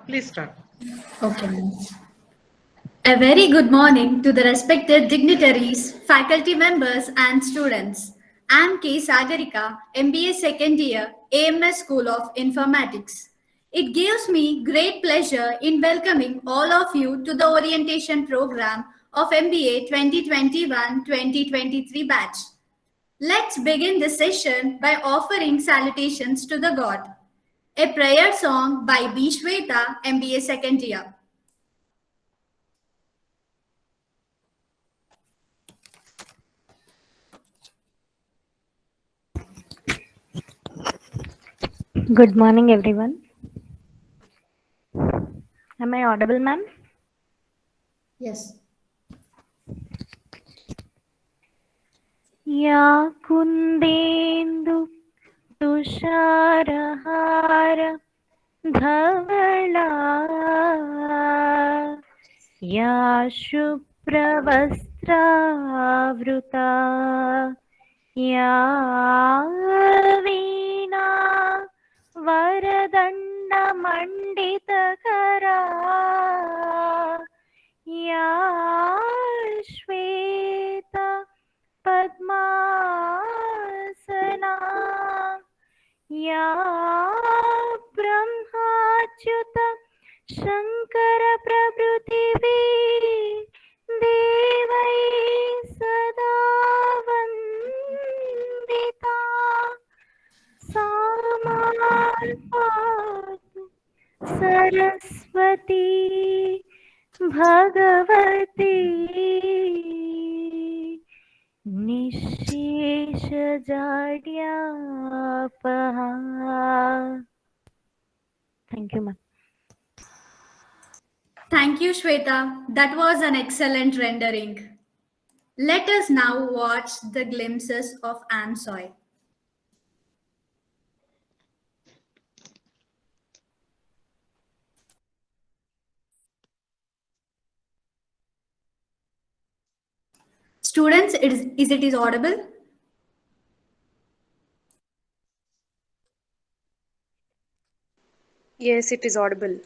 Please start. Okay, ma'am. A very good morning to the respected dignitaries, faculty members, and students. I'm K. Sagarika, MBA second year, AMS School of Informatics. It gives me great pleasure in welcoming all of you to the orientation program of MBA 2021-2023 batch. Let's begin this session by offering salutations to the God. A prayer song by B. Shweta, MBA second year. Good morning, everyone. Am I audible, ma'am? Yes. Ya kundendu tusharahara धवला या शुभ्रवस्त्रावृता या वीणा वरदण्डमण्डितकरा या श्वेत पद्मासना या ब्रह्माच्युत शङ्कर प्रभृतिभिः देवैः सदा वन्दिता सा मां पातु Saraswati Bhagwati निःशेषजाड्यापहा. Thank you, ma'am. Thank you, Shweta. That was an excellent rendering. Let us now watch the glimpses of AMSOI. Students, is it audible? Yes, it is audible.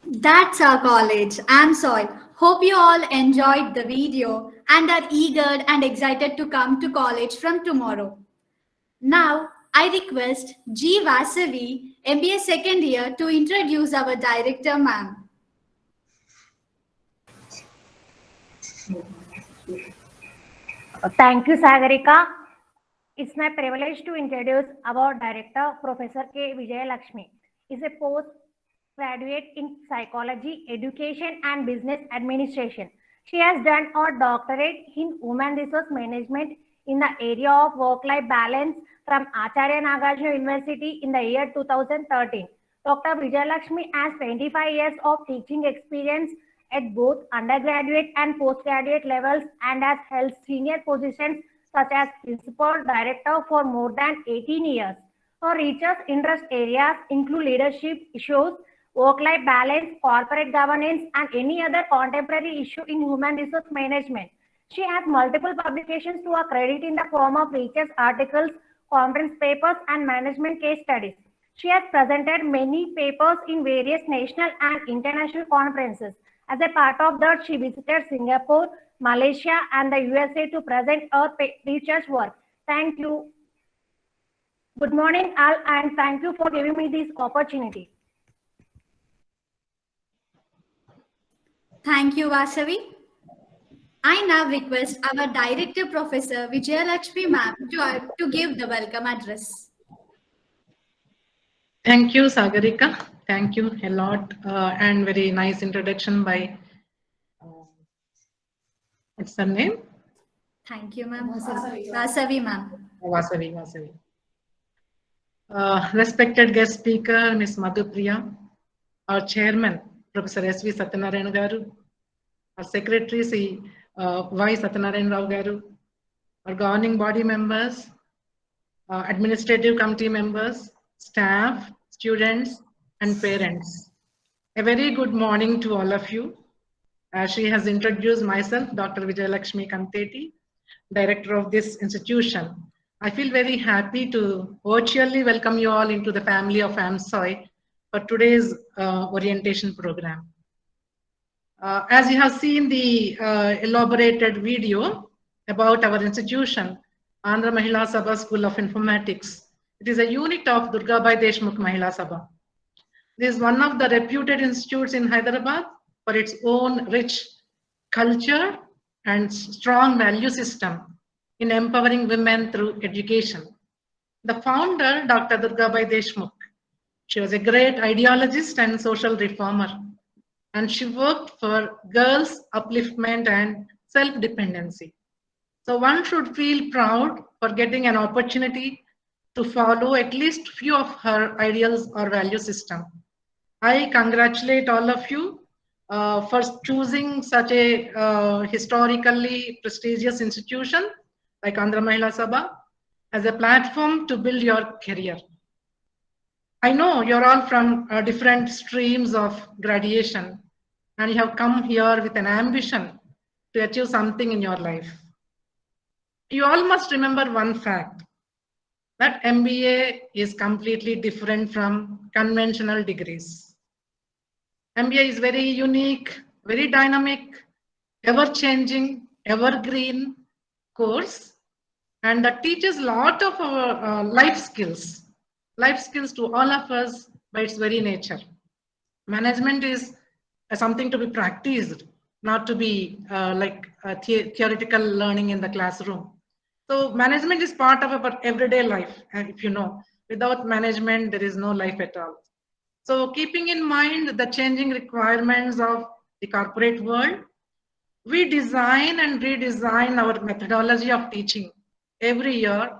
That's our college, AMSOIL. Hope you all enjoyed the video and are eager and excited to come to college from tomorrow. Now, I request G. Vasavi, MBA second year, to introduce our director, ma'am. Thank you, Sagarika. It's my privilege to introduce our director, Professor K. Vijayalakshmi. Is a postgraduate in psychology, education, and business administration. She has done a doctorate in human resource management in the area of work-life balance from Acharya Nagarjuna University in the year 2013. Dr. Vijayalakshmi has 25 years of teaching experience at both undergraduate and postgraduate levels and has held senior positions such as principal director for more than 18 years. Her research interest areas include leadership issues, work-life balance, corporate governance, and any other contemporary issue in human resource management. She has multiple publications to her credit in the form of research articles, conference papers, and management case studies. She has presented many papers in various national and international conferences. As a part of that, she visited Singapore, Malaysia, and the USA to present her research work. Thank you. Good morning, all, and thank you for giving me this opportunity. Thank you, Vasavi. I now request our director, Professor Vijayalakshmi ma'am, to give the welcome address. Thank you, Sagarika. Thank you a lot, and very nice introduction by, what's her name? Thank you, ma'am. Vasavi ma'am. Vasavi. Respected guest speaker, Ms. Madhupriya, our chairman, Professor S.V. Satyanarayana Garu, our secretary, C. Y. Satyanarayana Rao Garu, our governing body members, administrative committee members, staff, students, and parents. A very good morning to all of you. She has introduced myself, Dr. Vijayalakshmi Kanteti, director of this institution. I feel very happy to virtually welcome you all into the family of AMSOI for today's orientation program. As you have seen the elaborated video about our institution, Andhra Mahila Sabha School of Informatics. It is a unit of Durgabai Deshmukh Mahila Sabha. This is one of the reputed institutes in Hyderabad for its own rich culture and strong value system in empowering women through education. The founder, Dr. Durgabai Deshmukh, she was a great ideologist and social reformer, and she worked for girls' upliftment and self-dependency. So one should feel proud for getting an opportunity to follow at least few of her ideals or value system. I congratulate all of you for choosing such a historically prestigious institution like Andhra Mahila Sabha as a platform to build your career. I know you're all from different streams of graduation and you have come here with an ambition to achieve something in your life. You all must remember one fact. that MBA is completely different from conventional degrees. MBA is very unique, very dynamic, ever-changing, evergreen course, and that teaches a lot of our life skills to all of us by its very nature. Management is something to be practiced, not to be like theoretical learning in the classroom. So management is part of our everyday life, if you know. Without management, there is no life at all. So keeping in mind the changing requirements of the corporate world, we design and redesign our methodology of teaching every year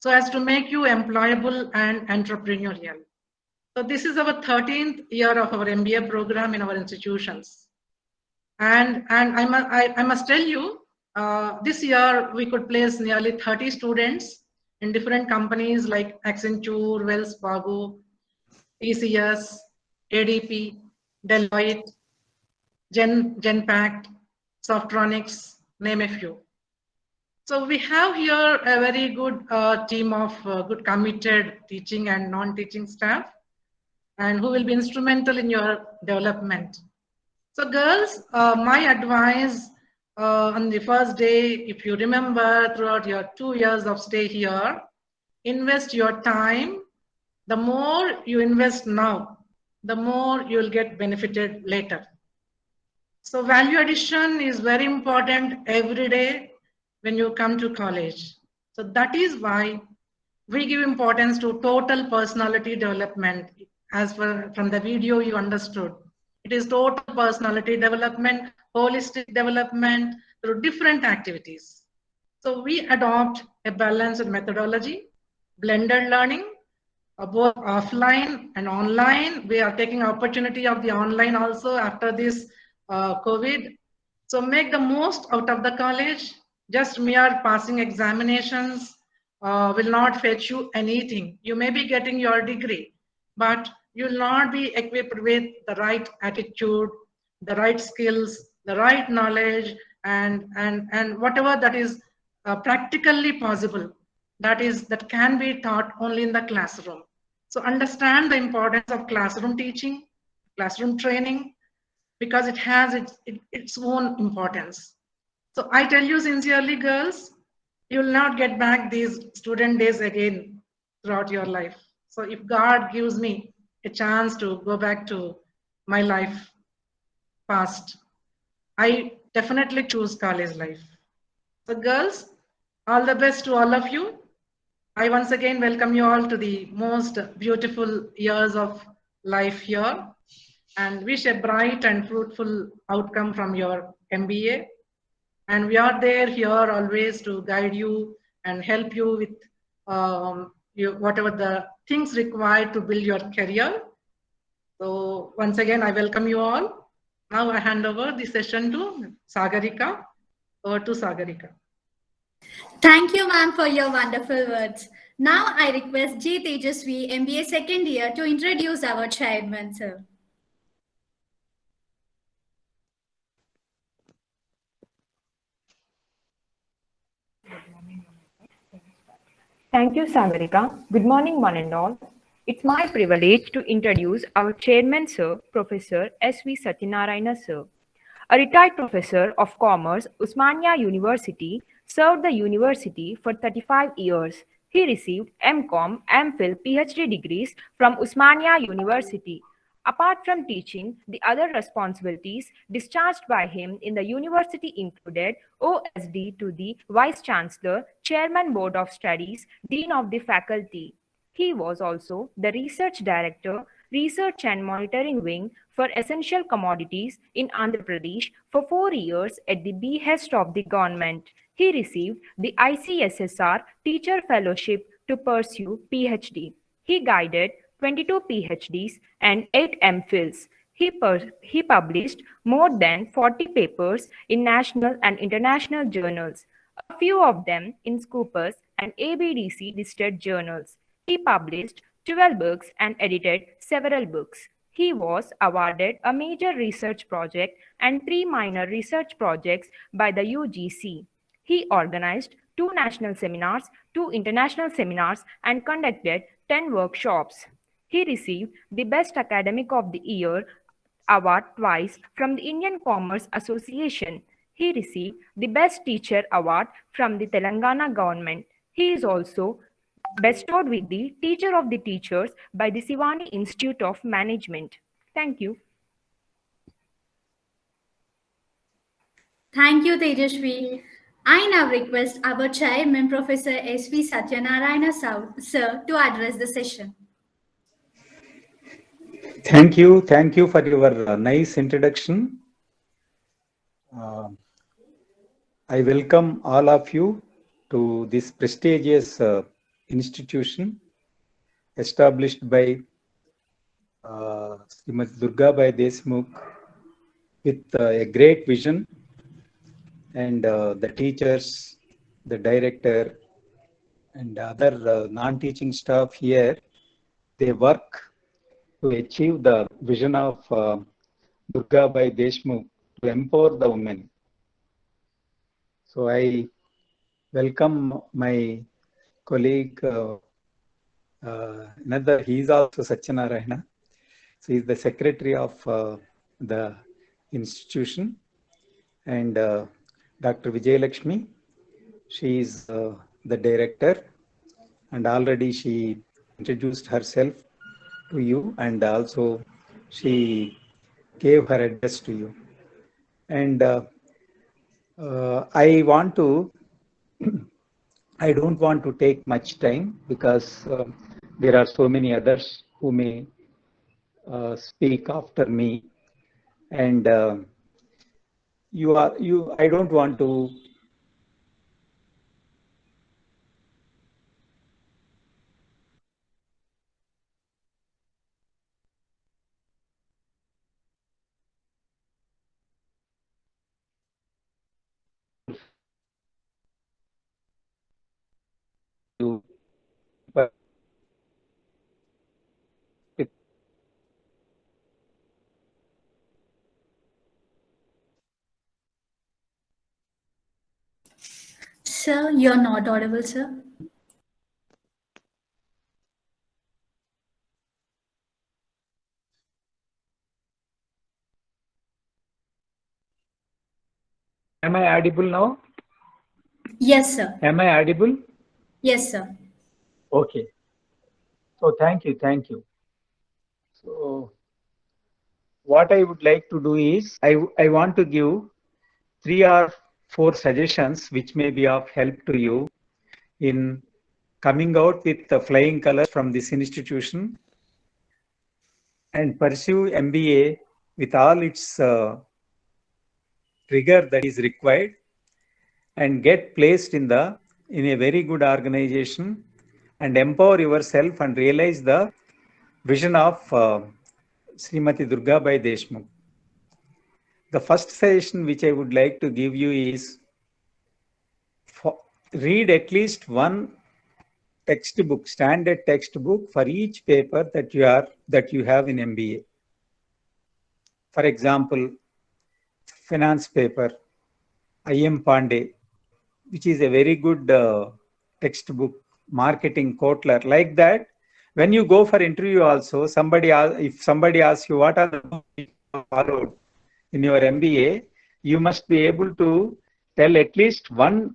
so as to make you employable and entrepreneurial. So this is our 13th year of our MBA program in our institutions. And I must tell you, this year we could place nearly 30 students in different companies like Accenture, Wells Fargo, TCS, ADP, Deloitte, Genpact, Softronics, name a few. So we have here a very good team of good committed teaching and non-teaching staff, and who will be instrumental in your development. So girls, my advice on the first day, if you remember throughout your 2 years of stay here, invest your time. The more you invest now, the more you will get benefited later. So value addition is very important every day when you come to college. So that is why we give importance to total personality development. As from the video you understood, it is total personality development, holistic development through different activities. So we adopt a balanced methodology, blended learning, both offline and online. We are taking opportunity of the online also after this COVID. So make the most out of the college. Just mere passing examinations will not fetch you anything. You may be getting your degree, but you will not be equipped with the right attitude, the right skills, the right knowledge, and whatever that is practically possible, that can be taught only in the classroom. So understand the importance of classroom teaching, classroom training, because it has its own importance. So I tell you sincerely, girls, you will not get back these student days again throughout your life. So if God gives me a chance to go back to my life past, I definitely choose college life. So girls, all the best to all of you. I once again welcome you all to the most beautiful years of life here and wish a bright and fruitful outcome from your MBA. And we are there here always to guide you and help you with whatever the things required to build your career. So once again, I welcome you all. Now I hand over the session to Sagarika. Over to Sagarika. Thank you, ma'am, for your wonderful words. Now I request G. Tejasvi, MBA second year, to introduce our chairman, sir. Thank you, Sagarika. Good morning, one and all. It's my privilege to introduce our chairman, sir, Professor S.V. Satyanarayana, sir. A retired professor of commerce, Osmania University, served the university for 35 years. He received M.Com, M.Phil, PhD degrees from Osmania University. Apart from teaching, the other responsibilities discharged by him in the university included OSD to the Vice Chancellor, Chairman Board of Studies, Dean of the Faculty. He was also the Research Director, Research and Monitoring Wing for Essential Commodities in Andhra Pradesh for 4 years at the behest of the government. He received the ICSSR Teacher Fellowship to pursue PhD. He guided 22 PhDs and 8 MPhils. He published more than 40 papers in national and international journals, a few of them in Scopus and ABDC listed journals. He published 12 books and edited several books. He was awarded a major research project and 3 minor research projects by the UGC. He organized 2 national seminars, 2 international seminars, and conducted 10 workshops. He received the Best Academic of the Year award twice from the Indian Commerce Association. He received the Best Teacher award from the Telangana government. He is also bestowed with the Teacher of the Teachers by the Sivani Institute of Management. Thank you. Thank you, Tejasvi. I now request our chairman, Professor S.V. Satyanarayana sir, to address the session. Thank you for your nice introduction. I welcome all of you to this prestigious institution established by Srimati Durgabai Deshmukh with a great vision, and the teachers, the director, and other non-teaching staff here, they work to achieve the vision of Durgabai Deshmukh to empower the women. So I welcome my colleague, he is also Satyanarayana. So he is the secretary of the institution, and Dr. Vijayalakshmi, she is the director, and already she introduced herself to you, and also she gave her address to you. And I don't want to take much time, because there are so many others who may speak after me, and I don't want to Sir, you're not audible, sir. Am I audible now? Yes, sir. Am I audible? Yes, sir. Okay. So thank you. So what I would like to do is, I want to give 3 or 4 suggestions which may be of help to you in coming out with the flying colors from this institution and pursue MBA with all its rigor that is required, and get placed in a very good organization, and empower yourself and realize the vision of Srimati Durgabai Deshmukh. The first suggestion which I would like to give you is, read at least one textbook, standard textbook for each paper that you have in MBA. For example, finance paper, I.M. Pandey, which is a very good textbook, marketing, Kotler, like that. When you go for interview also, if somebody asks you what are the books you followed in your MBA, you must be able to tell at least one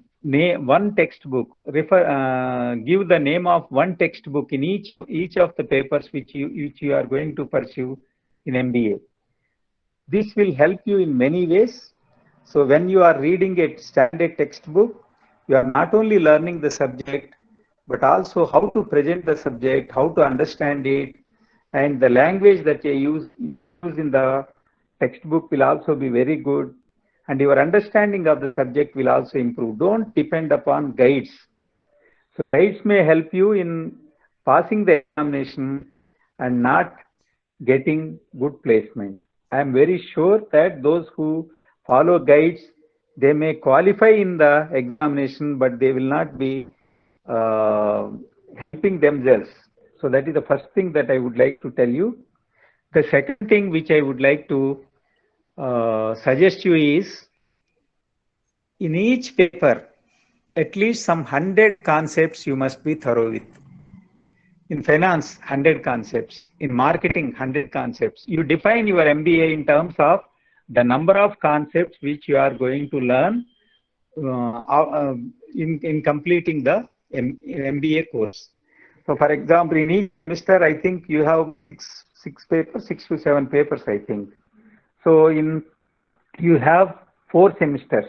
textbook, give the name of one textbook in each of the papers which you are going to pursue in MBA. This will help you in many ways. So when you are reading a standard textbook, you are not only learning the subject, but also how to present the subject, how to understand it, and the language that you use in the textbook will also be very good, and your understanding of the subject will also improve. Don't depend upon guides. So guides may help you in passing the examination and not getting good placement. I am very sure that those who follow guides, they may qualify in the examination, but they will not be helping themselves. So that is the first thing that I would like to tell you. The second thing which I would like to suggest you is, in each paper, at least some 100 concepts you must be thorough with. In finance, 100 concepts. In marketing, 100 concepts. You define your MBA in terms of the number of concepts which you are going to learn in completing the MBA course. So, for example, in each semester, I think you have six papers, 6 to 7 papers, I think. So, you have 4 semesters,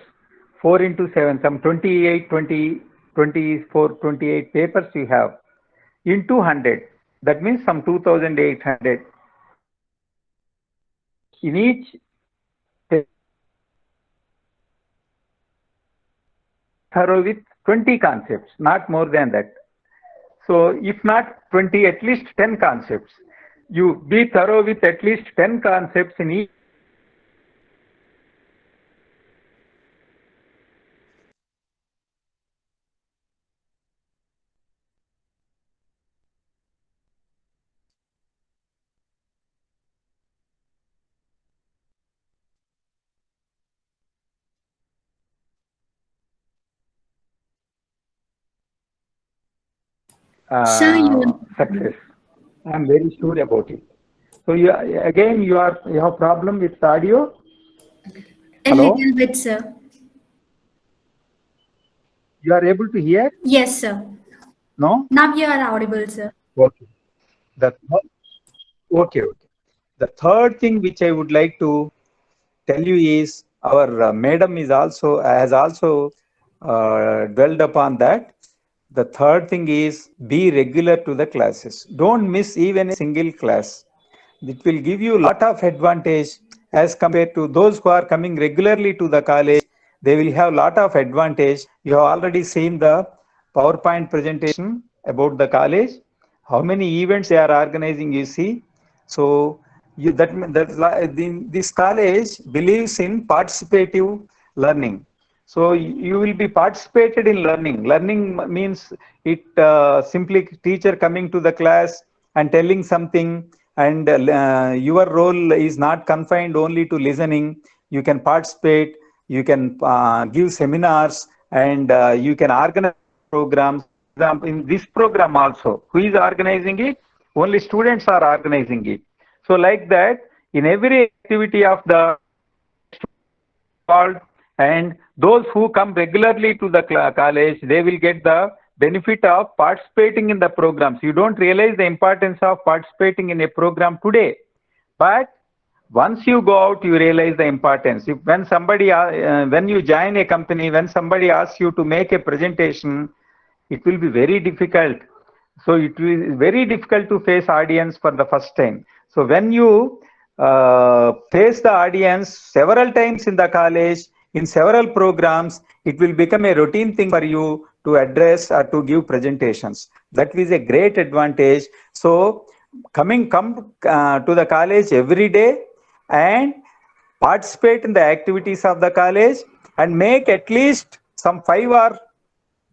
4 into 7, some 28, 20, 24, 28 papers you have. In 200, that means some 2,800. In each thorough with 20 concepts, not more than that. So if not 20, at least 10 concepts. You be thorough with at least 10 concepts in each. Sir, Success. I am very sure about it. So you have problem with audio? a Hello? little bit, sir. You are able to hear? Yes, sir. No? Now you are audible, sir. Okay. Okay. The third thing which I would like to tell you is our madam has also dwelled upon that. The third thing is be regular to the classes. Don't miss even a single class. It will give you a lot of advantage as compared to those who are coming regularly to the college. They will have a lot of advantage. You have already seen the PowerPoint presentation about the college. How many events they are organizing, you see. So this college believes in participative learning. So you will be participated in learning. Learning means it simply teacher coming to the class and telling something, and your role is not confined only to listening. You can participate, you can give seminars, and you can organize programs. In this program also, who is organizing it? Only students are organizing it. So like that, in every activity of the and those who come regularly to the college, they will get the benefit of participating in the programs. You don't realize the importance of participating in a program today, but once you go out, you realize the importance. When you join a company, when somebody asks you to make a presentation, it will be very difficult. So it is very difficult to face audience for the first time. So when you face the audience several times in the college, in several programs, it will become a routine thing for you to address or to give presentations. That is a great advantage. So come to the college every day and participate in the activities of the college and make at least some 5 or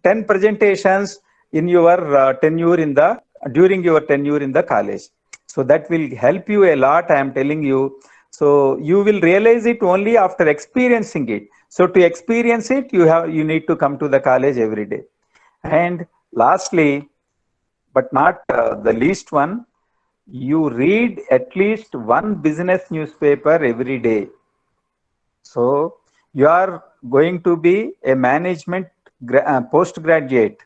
10 presentations in your during your tenure in the college. So that will help you a lot, I am telling you. So you will realize it only after experiencing it. So to experience it, you need to come to the college every day. And lastly, but not the least one, you read at least one business newspaper every day. So you are going to be a management postgraduate.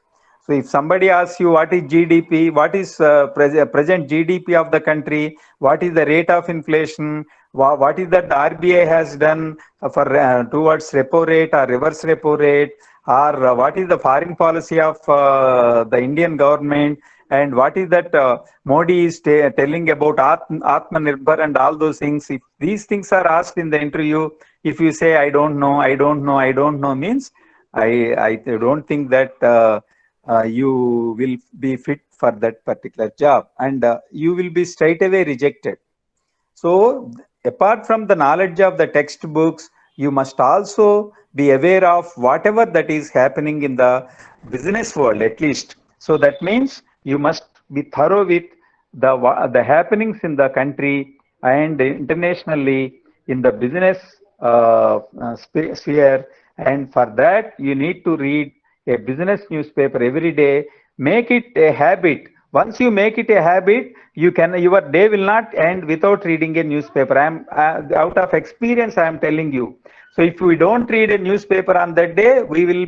So if somebody asks you what is GDP, what is present GDP of the country, what is the rate of inflation, what is that the RBI has done for towards repo rate or reverse repo rate, or what is the foreign policy of the Indian government, and what is that Modi is telling about Atmanirbhar and all those things. If these things are asked in the interview, if you say I don't know means I don't think that you will be fit for that particular job, and you will be straight away rejected. So apart from the knowledge of the textbooks, you must also be aware of whatever that is happening in the business world at least. So that means you must be thorough with the happenings in the country and internationally in the business sphere, and for that you need to read a business newspaper every day. Make it a habit. Once you make it a habit, your day will not end without reading a newspaper. Out of experience, I am telling you. So if we don't read a newspaper on that day, we will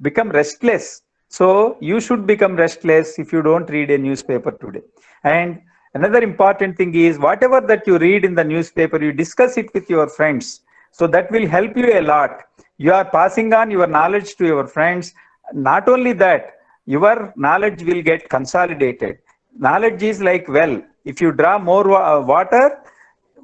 become restless. So you should become restless if you don't read a newspaper today. And another important thing is, whatever that you read in the newspaper, you discuss it with your friends. So that will help you a lot. You are passing on your knowledge to your friends. Not only that, your knowledge will get consolidated. Knowledge is like well. If you draw more water,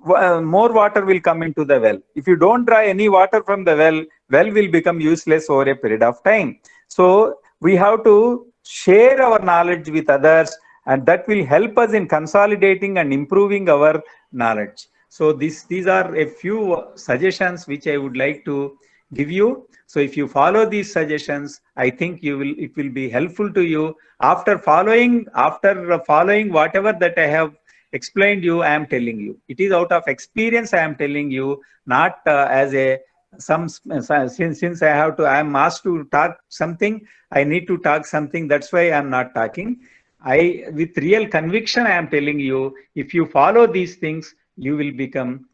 more water will come into the well. If you don't draw any water from the well, well will become useless over a period of time. So we have to share our knowledge with others, and that will help us in consolidating and improving our knowledge. So these are a few suggestions which I would like to give you. So if you follow these suggestions, I think it will be helpful to you. After following whatever that I have explained you, I am telling you. It is out of experience I am telling you, not as a since I am asked to talk something, I need to talk something. That's why I am not talking. With real conviction, I am telling you, if you follow these things, you will become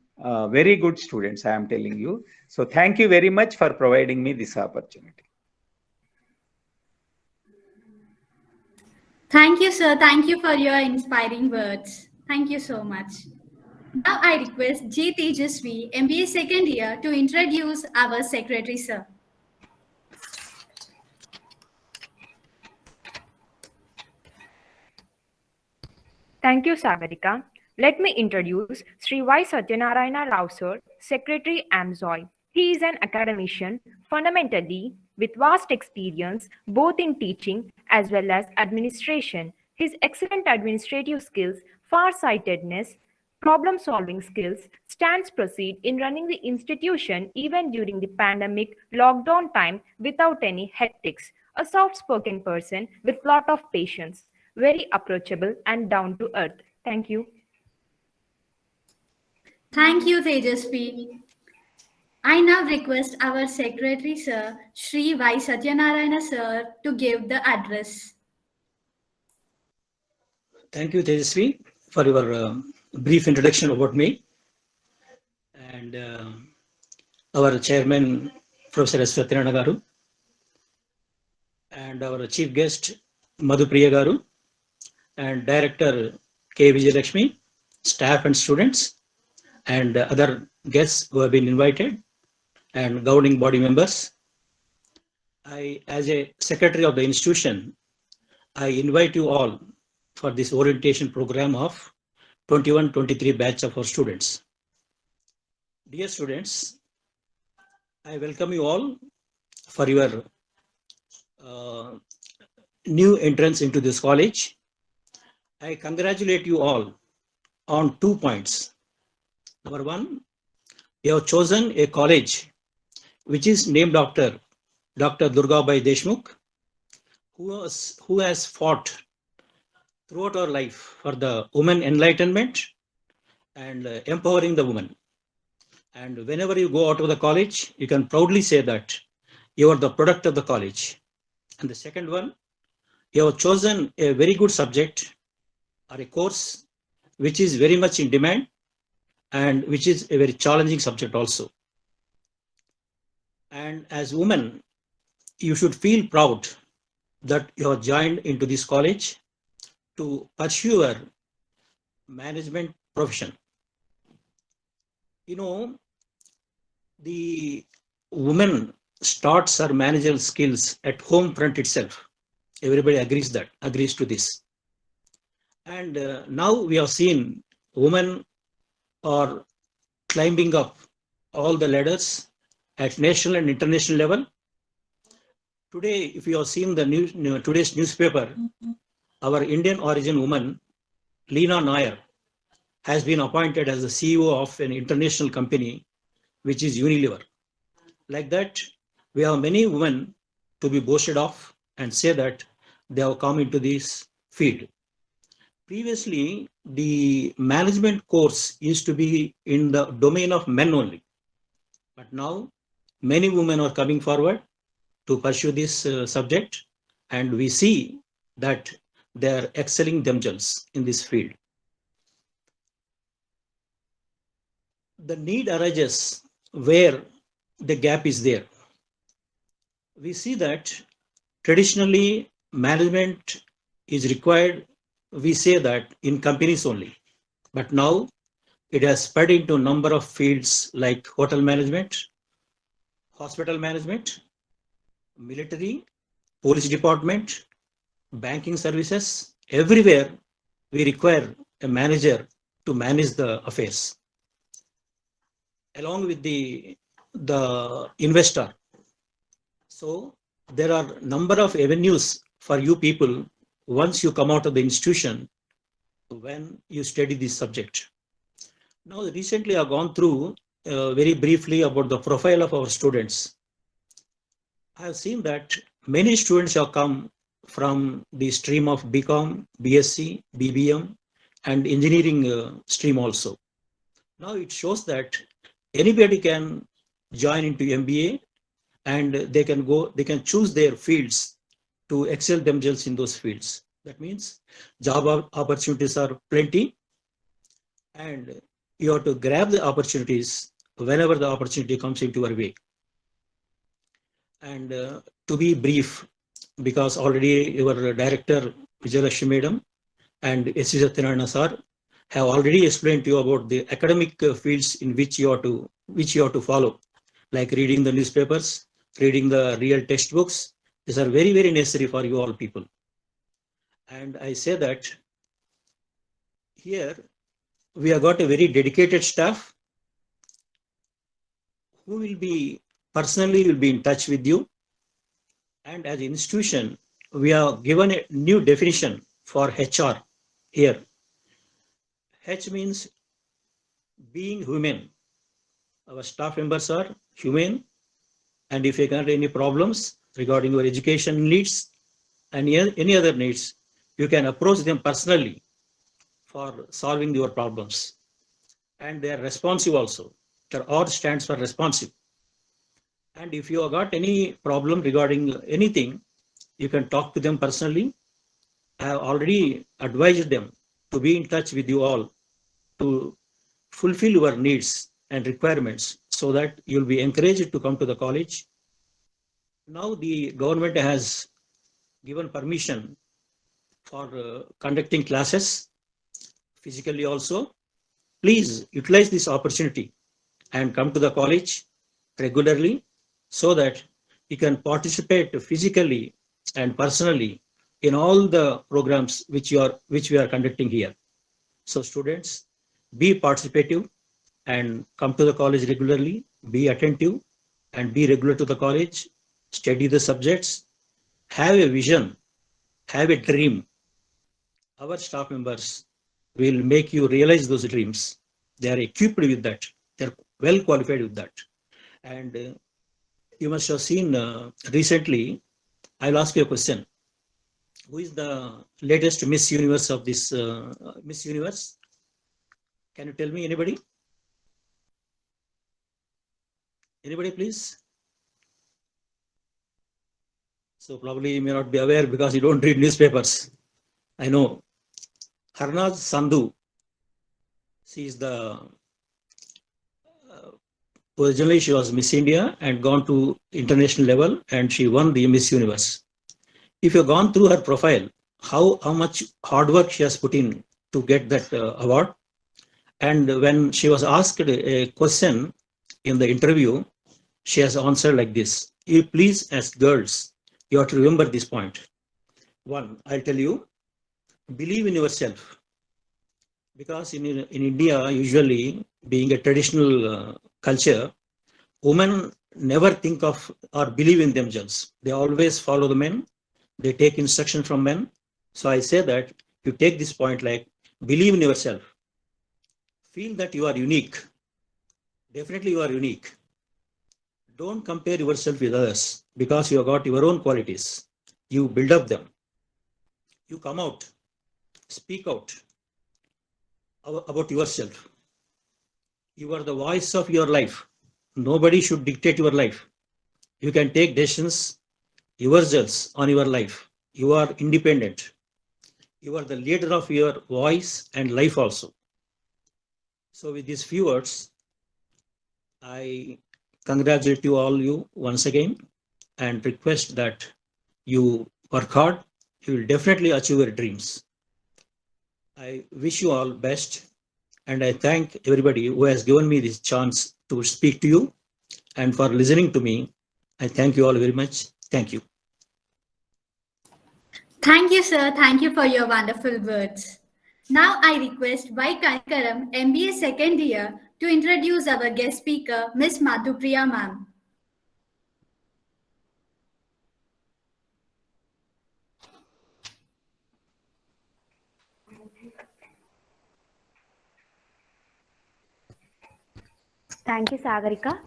very good students, I am telling you. So thank you very much for providing me this opportunity. Thank you, sir. Thank you for your inspiring words. Thank you so much. Now I request J. Tejasvi, MBA second year, to introduce our secretary, sir. Thank you, Sagarika. Let me introduce Sri Y. Satyanarayana Rao sir, Secretary AMSOI. He is an academician, fundamentally with vast experience both in teaching as well as administration. His excellent administrative skills, far-sightedness, problem-solving skills stands proceed in running the institution even during the pandemic lockdown time without any hectics. A soft-spoken person with lot of patience, very approachable and down to earth. Thank you. Thank you, Tejasvi. I now request our secretary, sir, Sri Y. Satyanarayana, sir, to give the address. Thank you, Tejasvi, for your brief introduction about me. And our chairman, Professor S. Satyanarayana Garu, and our chief guest, Madhupriya Garu, and director K. Vijayalakshmi, staff and students, and other guests who have been invited, and governing body members. As a secretary of the institution, I invite you all for this orientation program of 21-23 batch of our students. Dear students, I welcome you all for your new entrance into this college. I congratulate you all on 2 points. Number one, you have chosen a college which is named after Dr. Durgabai Deshmukh, who has fought throughout our life for the women enlightenment and empowering the woman. And whenever you go out of the college, you can proudly say that you are the product of the college. And the second one, you have chosen a very good subject or a course which is very much in demand and which is a very challenging subject also. And as women, you should feel proud that you have joined into this college to pursue your management profession. You know, the woman starts her managerial skills at home front itself. Everybody agrees to this. And now we have seen women are climbing up all the ladders at national and international level. Today, if you have seen the today's newspaper, our Indian origin woman, Leena Nair, has been appointed as the CEO of an international company, which is Unilever. Like that, we have many women to be boasted of and say that they have come into this field. Previously, the management course used to be in the domain of men only. But now, many women are coming forward to pursue this subject, and we see that they are excelling themselves in this field. The need arises where the gap is there. We see that traditionally management is required, we say that in companies only, but now it has spread into a number of fields like hotel management, hospital management, military, police department, banking services. Everywhere we require a manager to manage the affairs along with the investor. So there are number of avenues for you people once you come out of the institution when you study this subject. Now recently I've gone through very briefly about the profile of our students. I have seen that many students have come from the stream of BCom, BSc, BBM and engineering stream also. Now it shows that anybody can join into MBA and they can choose their fields to excel themselves in those fields. That means job opportunities are plenty and you have to grab the opportunities whenever the opportunity comes into your way. And to be brief, because already your director Vijay Lakshmi Madam and S.V. Satyanarayana sir have already explained to you about the academic fields in which you have to follow, like reading the newspapers, reading the real textbooks. These are very, very necessary for you all people. And I say that here we have got a very dedicated staff who will be personally in touch with you. And as an institution, we have given a new definition for HR here. H means being human. Our staff members are human. And if you have any problems regarding your education needs and any other needs, you can approach them personally for solving your problems. And they are responsive also. The R stands for responsive. And if you have got any problem regarding anything, you can talk to them personally. I have already advised them to be in touch with you all to fulfill your needs and requirements so that you'll be encouraged to come to the college. Now the government has given permission for conducting classes physically also. Please utilize this opportunity and come to the college regularly so that you can participate physically and personally in all the programs which we are conducting here. So students, be participative and come to the college regularly, be attentive and be regular to the college, study the subjects, have a vision, have a dream. Our staff members will make you realize those dreams. They are equipped with that. They're well qualified with that. And you must have seen recently, I'll ask you a question. Who is the latest Miss Universe of this Miss Universe? Can you tell me, anybody? Anybody, please? So probably you may not be aware because you don't read newspapers. I know. Harnaz Sandhu. She is the originally she was Miss India and gone to international level and she won the Miss Universe. If you've gone through her profile, how much hard work she has put in to get that award. And when she was asked a question in the interview, she has answered like this. You please, as girls, you have to remember this point. One, I'll tell you, believe in yourself. Because in India, usually being a traditional culture, women never think of or believe in themselves. They always follow the men. They take instruction from men. So I say that you take this point like believe in yourself. Feel that you are unique. Definitely you are unique. Don't compare yourself with others because you have got your own qualities. You build up them. You come out, speak out about yourself. You are the voice of your life. Nobody should dictate your life. You can take decisions yourselves on your life. You are independent. You are the leader of your voice and life also. So with these few words, I congratulate you once again and request that you work hard. You will definitely achieve your dreams. I wish you all best, and I thank everybody who has given me this chance to speak to you and for listening to me. I thank you all very much. Thank you. Thank you, sir. Thank you for your wonderful words. Now I request Y. Kanikaram, MBA second year, to introduce our guest speaker, Ms. Madhupriya ma'am. Thank you, Sagarika.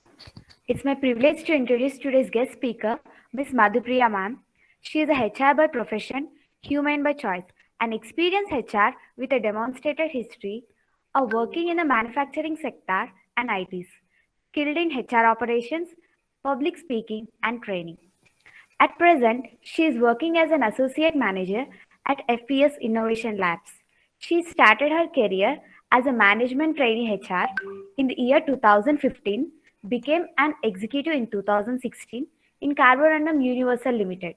It's my privilege to introduce today's guest speaker, Ms. Madhupriya ma'am. She is a HR by profession, human by choice, an experienced HR with a demonstrated history of working in the manufacturing sector and ITs, skilled in HR operations, public speaking, and training. At present, she is working as an associate manager at FPS Innovation Labs. She started her career as a management trainee HR in the year 2015, became an executive in 2016 in Carborundum Universal Limited,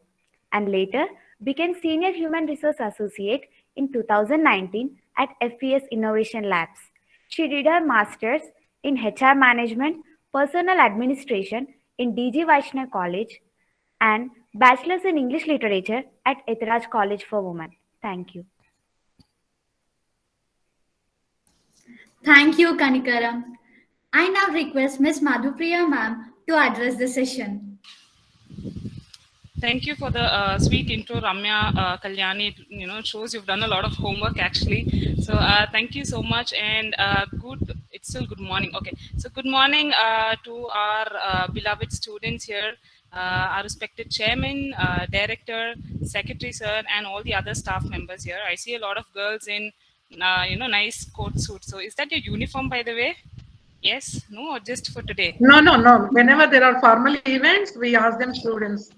and later became senior human resource associate in 2019 at FPS Innovation Labs. She did her master's in HR management, personal administration in DG Vaishnav College, and bachelor's in English literature at Etiraj College for Women. Thank you. Thank you, Kanikaram. I now request Ms. Madhupriya ma'am to address the session. Thank you for the sweet intro, Ramya Kalyani. It shows you've done a lot of homework actually. So thank you so much, and it's still good morning. Okay, so good morning to our beloved students here, our respected chairman, director, secretary sir, and all the other staff members here. I see a lot of girls in nice coat suits. So is that your uniform, by the way? Yes, no, or just for today? No. Whenever there are formal events, we ask them students.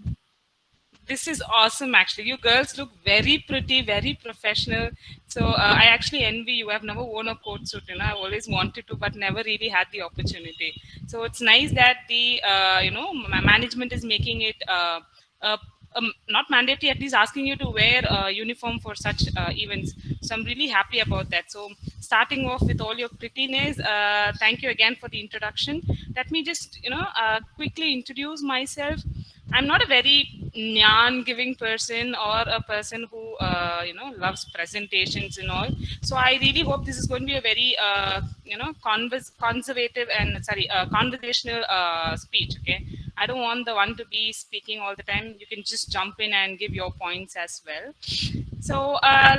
This is awesome, actually. You girls look very pretty, very professional. So I actually envy you. I've never worn a coat suit. I've always wanted to, but never really had the opportunity. So it's nice that the management is making it not mandatory, at least asking you to wear a uniform for such events. So I'm really happy about that. So starting off with all your prettiness, thank you again for the introduction. Let me just quickly introduce myself. I'm not a very Nyan giving person or a person who loves presentations and all. So I really hope this is going to be a very conversational speech. Okay, I don't want the one to be speaking all the time. You can just jump in and give your points as well. So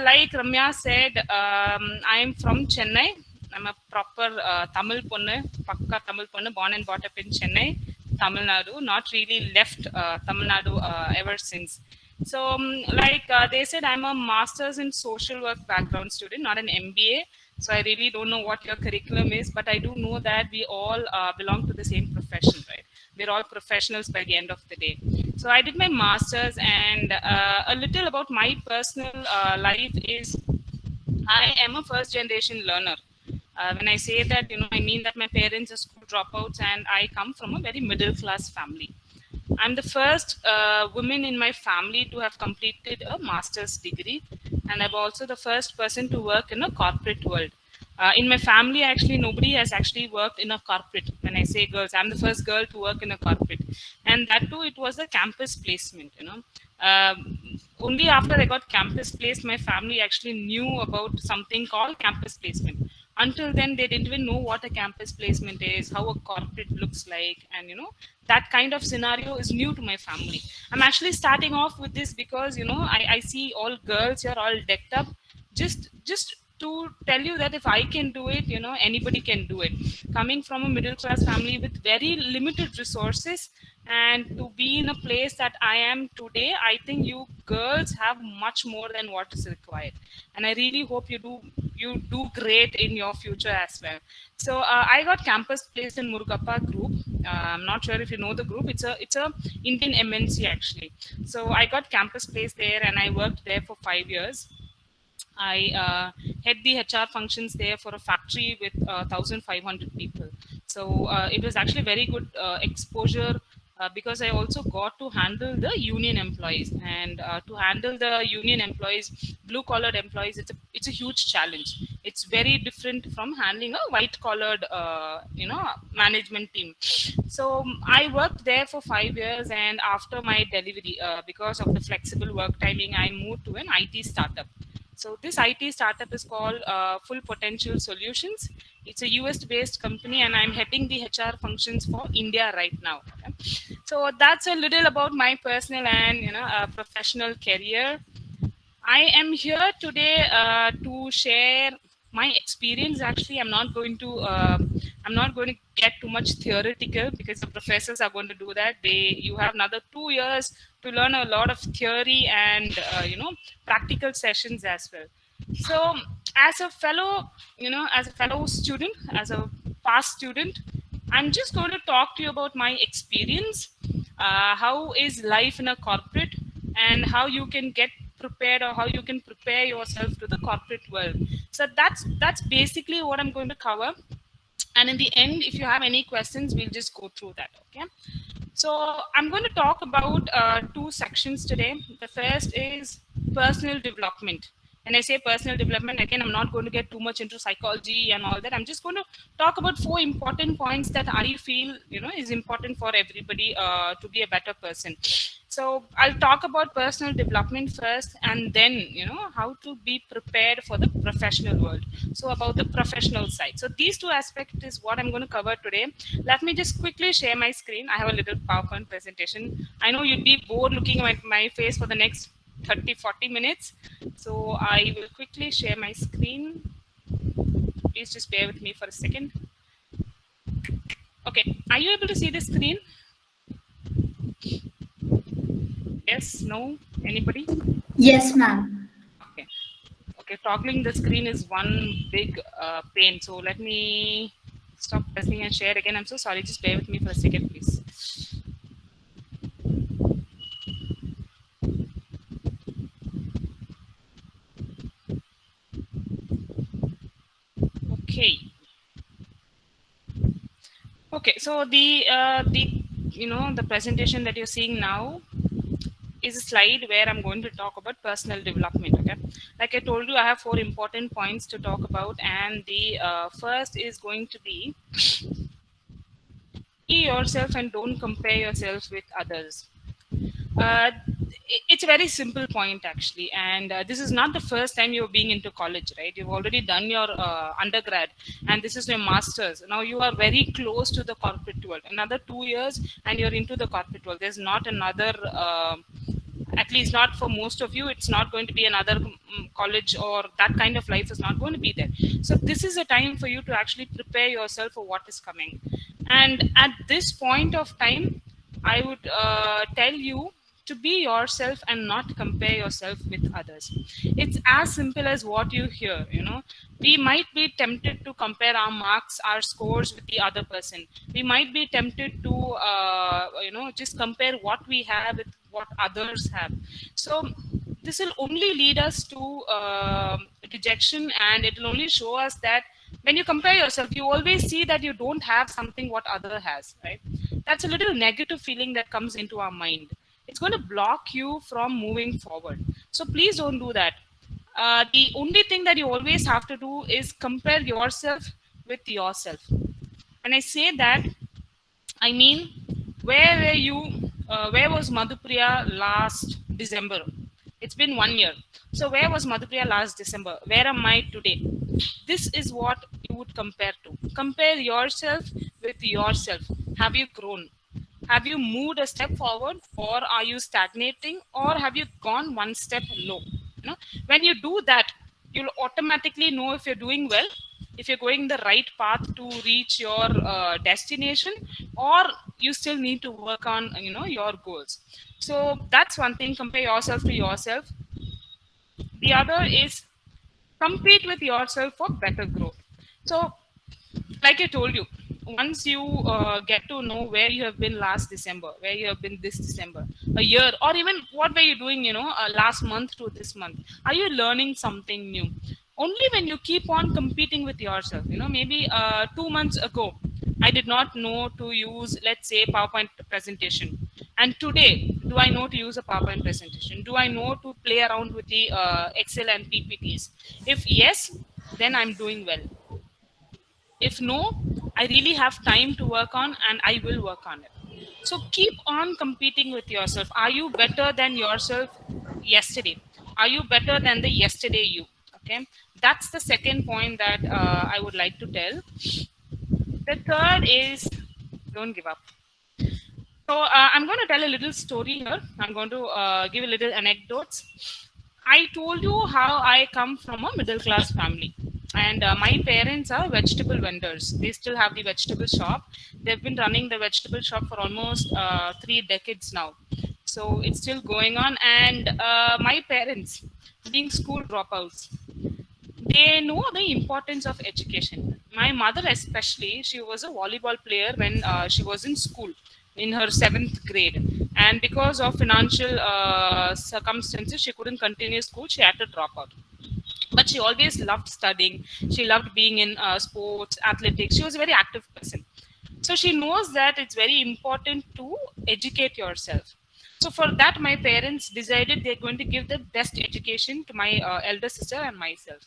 like Ramya said, I'm from Chennai. I'm a proper Tamil ponnu, pakka Tamil ponnu, born and brought up in Chennai, Tamil Nadu, not really left Tamil Nadu ever since. So like they said, I'm a master's in social work background student, not an MBA. So I really don't know what your curriculum is, but I do know that we all belong to the same profession, right? We're all professionals by the end of the day. So I did my master's, and a little about my personal life is I am a first generation learner. When I say that, I mean that my parents are school dropouts and I come from a very middle class family. I'm the first woman in my family to have completed a master's degree, and I'm also the first person to work in a corporate world. In my family, actually, nobody has actually worked in a corporate. When I say girls, I'm the first girl to work in a corporate. And that too, it was a campus placement, only after I got campus placed, my family actually knew about something called campus placement. Until then, they didn't even know what a campus placement is, how a corporate looks like, and that kind of scenario is new to my family. I'm actually starting off with this because I see all girls here all decked up, just to tell you that if I can do it, anybody can do it. Coming from a middle class family with very limited resources, and to be in a place that I am today, I think you girls have much more than what is required, and I really hope you do great in your future as well. So I got campus placed in Murugappa group, I'm not sure if you know the group. It's a Indian MNC actually. So I got campus placed there, and I worked there for 5 years. I head the HR functions there for a factory with 1,500 people. So it was actually very good exposure because I also got to handle the union employees, and to handle the union employees, blue-collared employees, it's a huge challenge. It's very different from handling a white-collared, management team. So I worked there for 5 years, and after my delivery, because of the flexible work timing, I moved to an IT startup. So this IT startup is called Full Potential Solutions. It's a US-based company, and I'm heading the HR functions for India right now. Okay? So that's a little about my personal and professional career. I am here today to share my experience. Actually, I'm not going to get too much theoretical because the professors are going to do that. You have another 2 years to learn a lot of theory and practical sessions as well. So as a fellow student, as a past student, I'm just going to talk to you about my experience. How is life in a corporate, and how you can get prepared, or how you can prepare yourself to the corporate world. So that's basically what I'm going to cover. And in the end, if you have any questions, we'll just go through that. Okay. So I'm going to talk about 2 sections today. The first is personal development. When I say personal development, again, I'm not going to get too much into psychology and all that. I'm just going to talk about 4 important points that I feel, is important for everybody to be a better person. So I'll talk about personal development first, and then, how to be prepared for the professional world. So about the professional side. So these 2 aspects is what I'm going to cover today. Let me just quickly share my screen. I have a little PowerPoint presentation. I know you'd be bored looking at my face for the next 30-40 minutes. So I will quickly share my screen. Please just bear with me for a second. Okay, are you able to see the screen? Yes, no, anybody? Yes, ma'am. Okay, toggling the screen is one big pain. So let me stop pressing and share again. I'm so sorry, just bear with me for a second, please. Okay, so the presentation that you're seeing now is a slide where I'm going to talk about personal development. Okay, like I told you, I have 4 important points to talk about, and the first is going to be yourself and don't compare yourself with others. It's a very simple point actually, and this is not the first time you're being into college, right? You've already done your undergrad, and this is your master's. Now you are very close to the corporate world. Another 2 years and you're into the corporate world. There's not another, at least not for most of you, it's not going to be another college, or that kind of life is not going to be there. So this is a time for you to actually prepare yourself for what is coming. And at this point of time, I would tell you to be yourself and not compare yourself with others. It's as simple as what you hear. We might be tempted to compare our marks, our scores with the other person. We might be tempted to just compare what we have with what others have. So this will only lead us to rejection, and it will only show us that when you compare yourself, you always see that you don't have something what other has, right? That's a little negative feeling that comes into our mind. It's going to block you from moving forward. So please don't do that. The only thing that you always have to do is compare yourself with yourself. When I say that, I mean, where were you? Where was Madhupriya last December? It's been 1 year. So where was Madhupriya last December? Where am I today? This is what you would compare to. Compare yourself with yourself. Have you grown? Have you moved a step forward, or are you stagnating, or have you gone one step low? When you do that, you'll automatically know if you're doing well, if you're going the right path to reach your destination, or you still need to work on your goals. So that's one thing. Compare yourself to yourself. The other is compete with yourself for better growth. So like I told you, once you get to know where you have been last December, where you have been this December, a year, or even what were you doing, last month to this month, are you learning something new? Only when you keep on competing with yourself, maybe 2 months ago, I did not know to use, let's say, PowerPoint presentation. And today, do I know to use a PowerPoint presentation? Do I know to play around with the Excel and PPTs? If yes, then I'm doing well. If no, I really have time to work on and I will work on it. So keep on competing with yourself. Are you better than yourself yesterday? Are you better than the yesterday you? Okay, that's the second point that I would like to tell. The third is don't give up. So I'm going to tell a little story here. I'm going to give a little anecdotes. I told you how I come from a middle class family. And my parents are vegetable vendors. They still have the vegetable shop. They've been running the vegetable shop for almost 3 decades now. So it's still going on. And my parents, being school dropouts, they know the importance of education. My mother especially, she was a volleyball player when she was in school, in her 7th grade. And because of financial circumstances, she couldn't continue school. She had to drop out. But she always loved studying. She loved being in sports, athletics. She was a very active person. So she knows that it's very important to educate yourself. So for that, my parents decided they're going to give the best education to my elder sister and myself.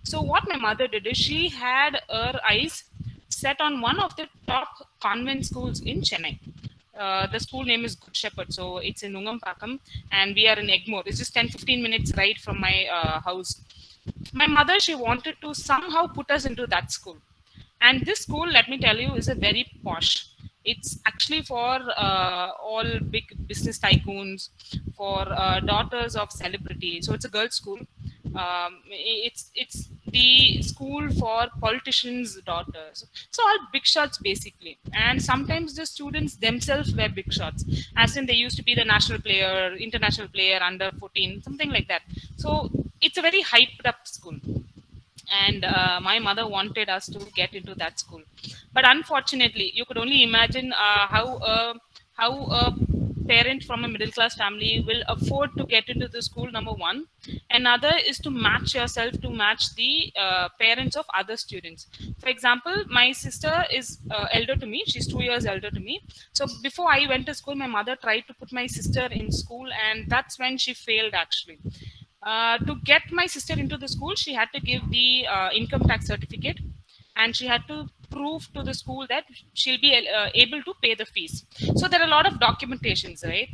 So what my mother did is she had her eyes set on one of the top convent schools in Chennai. The school name is Good Shepherd. So it's in Nungampakam and we are in Egmore. It's just 10-15 minutes ride from my house. My mother, she wanted to somehow put us into that school. And this school, let me tell you, is a very posh. It's actually for all big business tycoons, for daughters of celebrities. So it's a girls' school. It's the school for politicians' daughters. So all big shots basically. And sometimes the students themselves were big shots, as in they used to be the national player, international player, under 14, something like that. So it's a very hyped up school. And my mother wanted us to get into that school. But unfortunately, you could only imagine how a parent from a middle class family will afford to get into the school, number one. Another is to match yourself, to match the parents of other students. For example, my sister is elder to me. She's 2 years elder to me. So before I went to school, my mother tried to put my sister in school, and that's when she failed actually. To get my sister into the school, she had to give the income tax certificate, and she had to prove to the school that she'll be able to pay the fees. So there are a lot of documentations, right?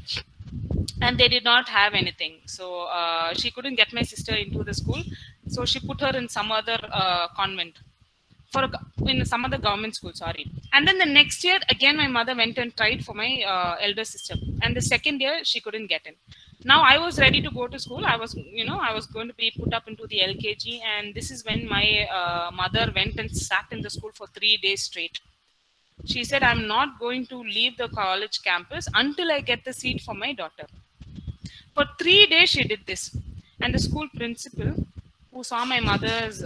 And they did not have anything. So she couldn't get my sister into the school. So she put her in some other convent, in some other government school, sorry. And then the next year, again, my mother went and tried for my elder sister. And the second year, she couldn't get in. Now I was ready to go to school. I was going to be put up into the LKG. And this is when my mother went and sat in the school for 3 days straight. She said, I'm not going to leave the college campus until I get the seat for my daughter. For 3 days, she did this. And the school principal, who saw my mother's,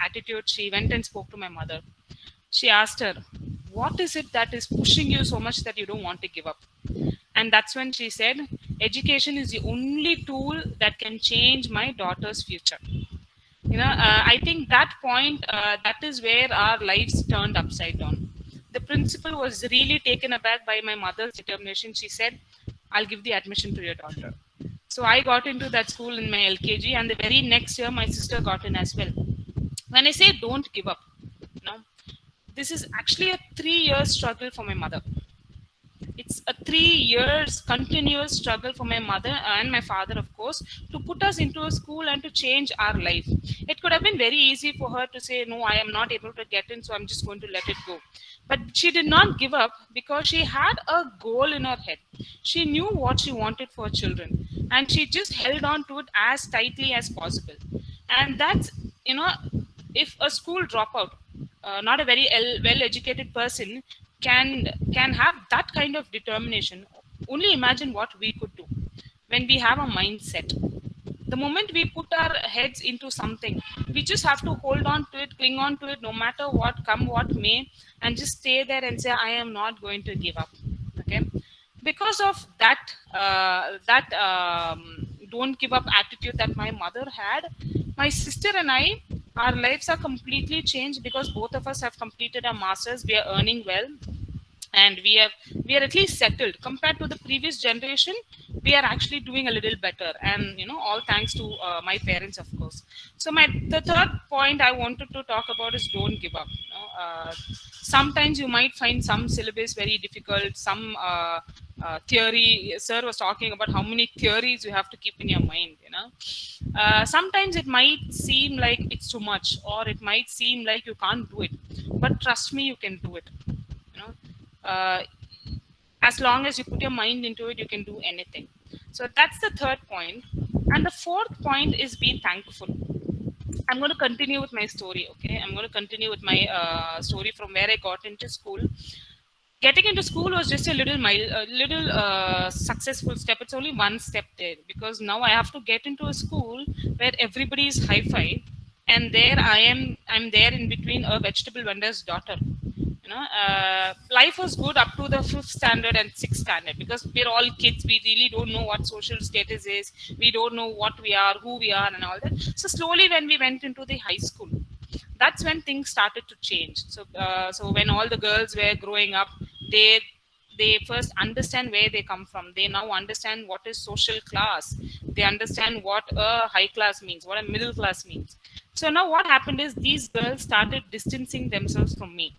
attitude, she went and spoke to my mother. She asked her, what is it that is pushing you so much that you don't want to give up? And that's when she said, education is the only tool that can change my daughter's future. I think that point, that is where our lives turned upside down. The principal was really taken aback by my mother's determination. She said, I'll give the admission to your daughter. So I got into that school in my LKG, and the very next year, my sister got in as well. When I say don't give up, this is actually a 3-year struggle for my mother. It's a 3 years continuous struggle for my mother and my father, of course, to put us into a school and to change our life. It could have been very easy for her to say, no, I am not able to get in, so I'm just going to let it go. But she did not give up because she had a goal in her head. She knew what she wanted for children, and she just held on to it as tightly as possible. And that's, if a school dropout, not a very well-educated person, can have that kind of determination, only imagine what we could do when we have a mindset. The moment we put our heads into something, we just have to hold on to it, cling on to it, no matter what come what may, and just stay there and say, I am not going to give up. Okay, because of that don't give up attitude that my mother had, my sister and I, our lives are completely changed, because both of us have completed our masters. We are earning well, and we are at least settled. Compared to the previous generation, we are actually doing a little better, and all thanks to my parents, of course. So the third point I wanted to talk about is don't give up. Sometimes you might find some syllabus very difficult, some theory. Sir was talking about how many theories you have to keep in your mind. Sometimes it might seem like it's too much, or it might seem like you can't do it, but trust me, you can do it. As long as you put your mind into it, you can do anything. So that's the third point. And the fourth point is be thankful. I'm going to continue with my story. Okay, I'm going to continue with my story from where I got into school. Getting into school was just a little successful step. It's only one step there, because now I have to get into a school where everybody is hi-fi, and there I'm there in between a vegetable vendor's daughter. Life was good up to the 5th standard and 6th standard, because we're all kids. We really don't know what social status is. We don't know what we are, who we are, and all that. So slowly, when we went into the high school, that's when things started to change. So when all the girls were growing up, they first understand where they come from. They now understand what is social class. They understand what a high class means, what a middle class means. So now what happened is these girls started distancing themselves from me.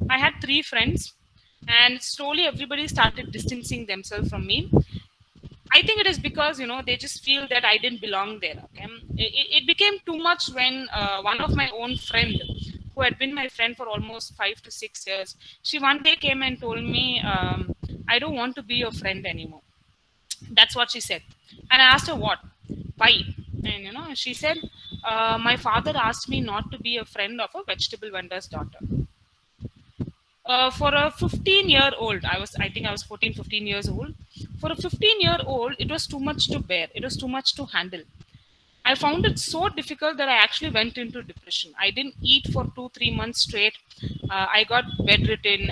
I had 3 friends, and slowly everybody started distancing themselves from me. I think it is because, they just feel that I didn't belong there. Okay? It became too much when one of my own friend, who had been my friend for almost 5 to 6 years, she one day came and told me, I don't want to be your friend anymore. That's what she said. And I asked her, what? Why? And, she said, my father asked me not to be a friend of a vegetable vendor's daughter. For a 15-year-old, I think I was 14, 15 years old. For a 15-year-old, it was too much to bear. It was too much to handle. I found it so difficult that I actually went into depression. I didn't eat for 2-3 months straight. I got bedridden.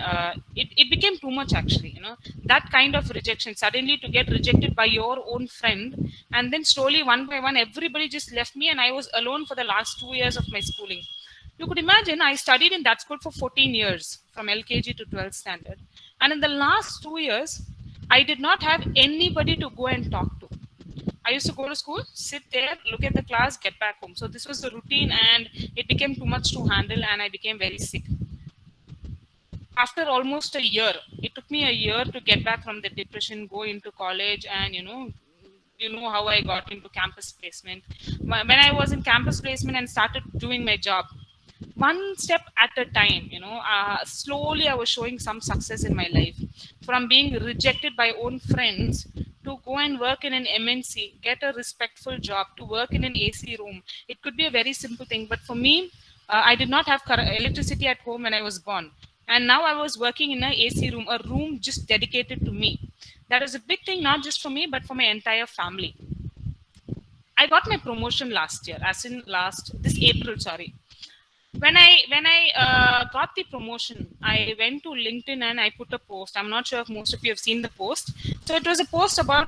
It became too much, actually. That kind of rejection, suddenly to get rejected by your own friend, and then slowly, one by one, everybody just left me, and I was alone for the last 2 years of my schooling. You could imagine, I studied in that school for 14 years, from LKG to 12th standard. And in the last 2 years, I did not have anybody to go and talk to. I used to go to school, sit there, look at the class, get back home. So this was the routine, and it became too much to handle, and I became very sick. After almost a year, it took me a year to get back from the depression, go into college, and you know how I got into campus placement. When I was in campus placement and started doing my job, one step at a time, slowly I was showing some success in my life. From being rejected by own friends to go and work in an MNC, get a respectful job, to work in an AC room. It could be a very simple thing, but for me, I did not have electricity at home when I was born. And now I was working in an AC room, a room just dedicated to me. That is a big thing, not just for me, but for my entire family. I got my promotion last year, this April, sorry. When I got the promotion, I went to LinkedIn and I put a post. I'm not sure if most of you have seen the post. So it was a post about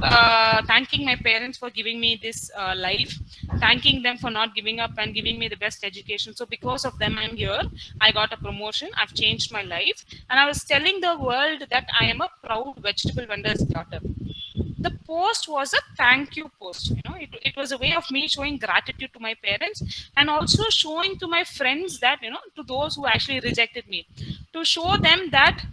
thanking my parents for giving me this life, thanking them for not giving up and giving me the best education. So because of them, I'm here. I got a promotion. I've changed my life. And I was telling the world that I am a proud vegetable vendor's daughter. The post was a thank you post. It was a way of me showing gratitude to my parents, and also showing to my friends that, to those who actually rejected me, to show them that,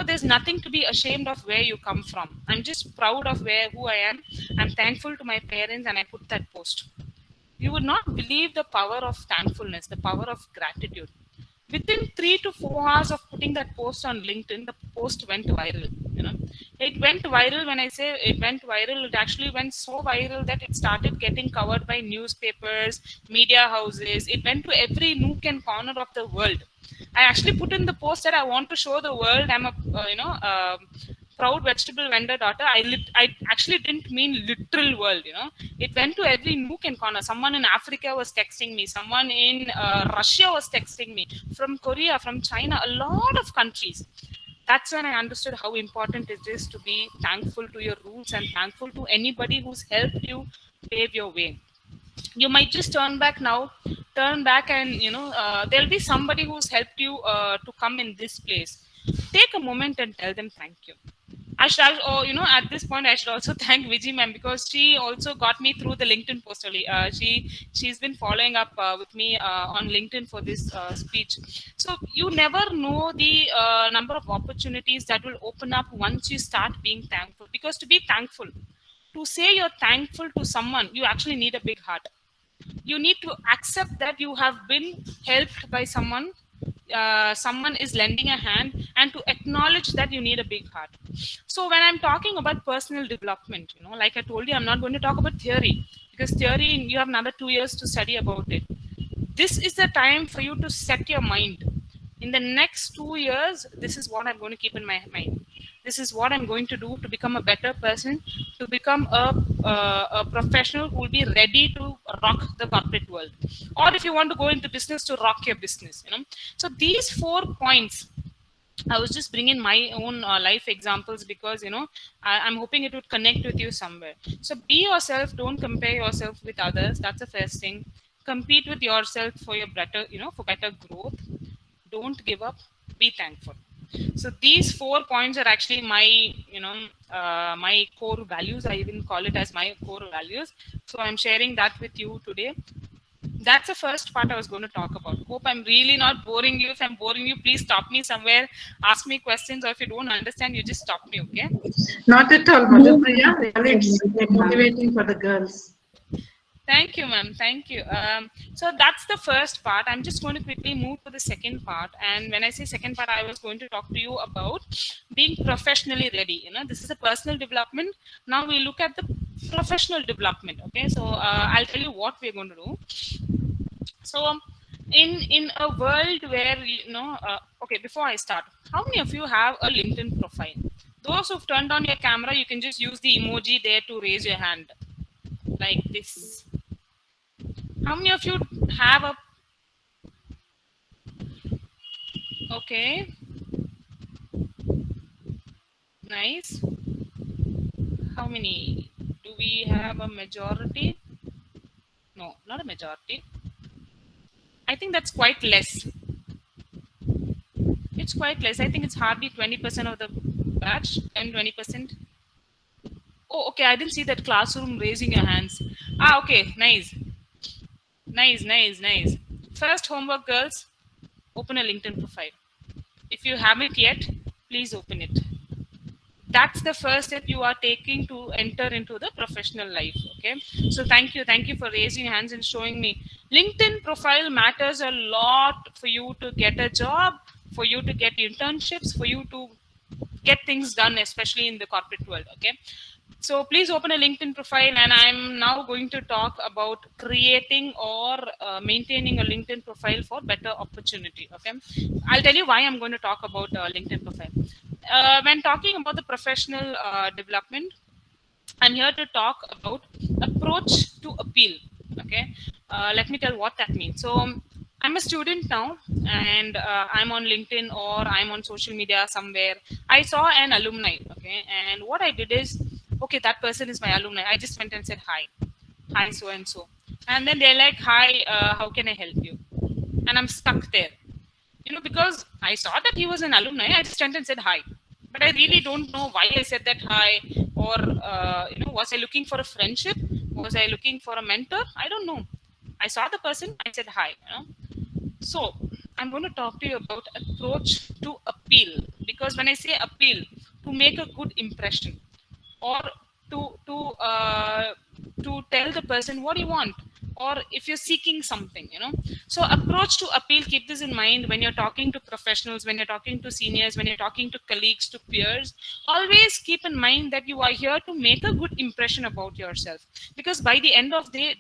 there's nothing to be ashamed of where you come from. I'm just proud of who I am. I'm thankful to my parents, and I put that post. You would not believe the power of thankfulness, the power of gratitude. Within 3 to 4 hours of putting that post on LinkedIn, the post went viral. It went viral. When I say it went viral, it actually went so viral that it started getting covered by newspapers, media houses. It went to every nook and corner of the world. I actually put in the post that I want to show the world I'm a proud vegetable vendor daughter, I actually didn't mean literal world, you know. It went to every nook and corner. Someone in Africa was texting me. Someone in Russia was texting me. From Korea, from China, a lot of countries. That's when I understood how important it is to be thankful to your roots and thankful to anybody who's helped you pave your way. You might just turn back and, you know, there'll be somebody who's helped you to come in this place. Take a moment and tell them thank you. I should, you know, at this point, I should also thank Vijay ma'am, because she also got me through the LinkedIn post. She's been following up with me on LinkedIn for this speech. So you never know the number of opportunities that will open up once you start being thankful. Because to be thankful, to say you're thankful to someone, you actually need a big heart. You need to accept that you have been helped by someone. Someone is lending a hand, and to acknowledge that you need a big heart. So when I'm talking about personal development, you know, like I told you, I'm not going to talk about theory, because theory, you have another 2 years to study about it. This is the time for you to set your mind. In the next 2 years, this is what I'm going to keep in my mind. This is what I'm going to do to become a better person, to become a professional who will be ready to rock the corporate world. Or if you want to go into business, to rock your business, you know. So these 4 points, I was just bringing my own life examples, because, you know, I'm hoping it would connect with you somewhere. So be yourself, don't compare yourself with others. That's the first thing. Compete with yourself for your better, you know, for better growth. Don't give up, be thankful. So these 4 points are actually my, you know, my core values. I even call it as my core values. So I'm sharing that with you today. That's the first part I was going to talk about. Hope I'm really not boring you. If I'm boring you, please stop me somewhere, ask me questions, or if you don't understand, you just stop me, okay? Not at all, Madhupriya. It's motivating for the girls. Thank you, ma'am. Thank you. So that's the first part. I'm just going to quickly move to the second part. And when I say second part, I was going to talk to you about being professionally ready. You know, this is a personal development. Now we look at the professional development. Okay, so I'll tell you what we're going to do. So in a world where, you know, okay, before I start, how many of you have a LinkedIn profile? Those who've turned on your camera, you can just use the emoji there to raise your hand, like this. How many of you have a, okay, nice. How many? Do we have a majority? No, not a majority. I think that's quite less. It's quite less. I think it's hardly 20% of the batch, 10-20%. Oh, okay, I didn't see that classroom raising your hands. Ah, okay, nice. Nice, nice, nice. First homework, girls, open a LinkedIn profile. If you haven't yet, please open it. That's the first step you are taking to enter into the professional life, okay? So thank you for raising your hands and showing me. LinkedIn profile matters a lot for you to get a job, for you to get internships, for you to get things done, especially in the corporate world, okay? So please open a LinkedIn profile, and I'm now going to talk about creating or maintaining a LinkedIn profile for better opportunity, okay? I'll tell you why I'm going to talk about LinkedIn profile. When talking about the professional development, I'm here to talk about approach to appeal, okay? Let me tell what that means. So I'm a student now, and I'm on LinkedIn or I'm on social media somewhere. I saw an alumni, okay? And what I did is, okay, that person is my alumni. I just went and said, hi, so-and-so. And then they're like, hi, how can I help you? And I'm stuck there. You know, because I saw that he was an alumni, I just went and said hi. But I really don't know why I said that hi, or, you know, was I looking for a friendship? Was I looking for a mentor? I don't know. I saw the person, I said hi. You know? So I'm going to talk to you about approach to appeal. Because when I say appeal, to make a good impression, or to tell the person what you want, or if you're seeking something, you know. So approach to appeal, keep this in mind when you're talking to professionals, when you're talking to seniors, when you're talking to colleagues, to peers. Always keep in mind that you are here to make a good impression about yourself, because by the end of the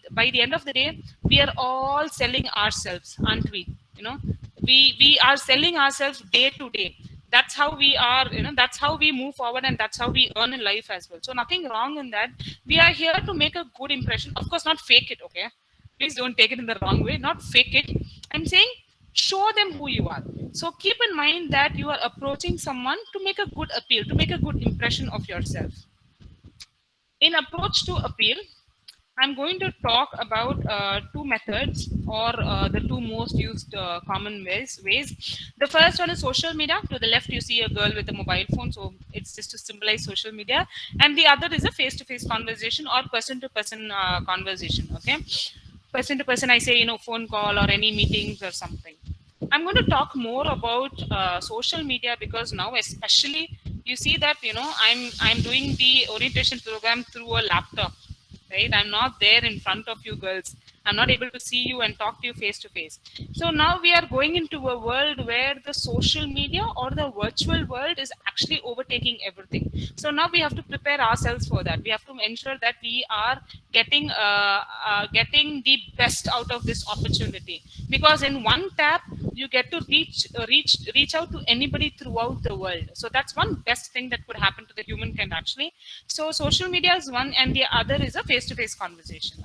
day, we are all selling ourselves, aren't we? You know, we are selling ourselves day to day. That's how we are, that's how we move forward, and that's how we earn in life as well. So nothing wrong in that. We are here to make a good impression. Of course, not fake it, okay? Please don't take it in the wrong way. Not fake it. I'm saying show them who you are. So keep in mind that you are approaching someone to make a good appeal, to make a good impression of yourself. In approach to appeal, I'm going to talk about two methods, or the two most used common ways. The first one is social media. To the left, you see a girl with a mobile phone. So it's just to symbolize social media. And the other is a face-to-face conversation or person-to-person conversation. Okay. Person-to-person, I say, phone call or any meetings or something. I'm going to talk more about social media, because now especially you see that, I'm doing the orientation program through a laptop. Right? I'm not there in front of you girls. I'm not able to see you and talk to you face to face. So now we are going into a world where the social media or the virtual world is actually overtaking everything. So now we have to prepare ourselves for that. We have to ensure that we are getting the best out of this opportunity, because in one tap you get to reach out to anybody throughout the world. So that's one best thing that could happen to the humankind actually. So social media is one, and the other is a face-to-face conversation.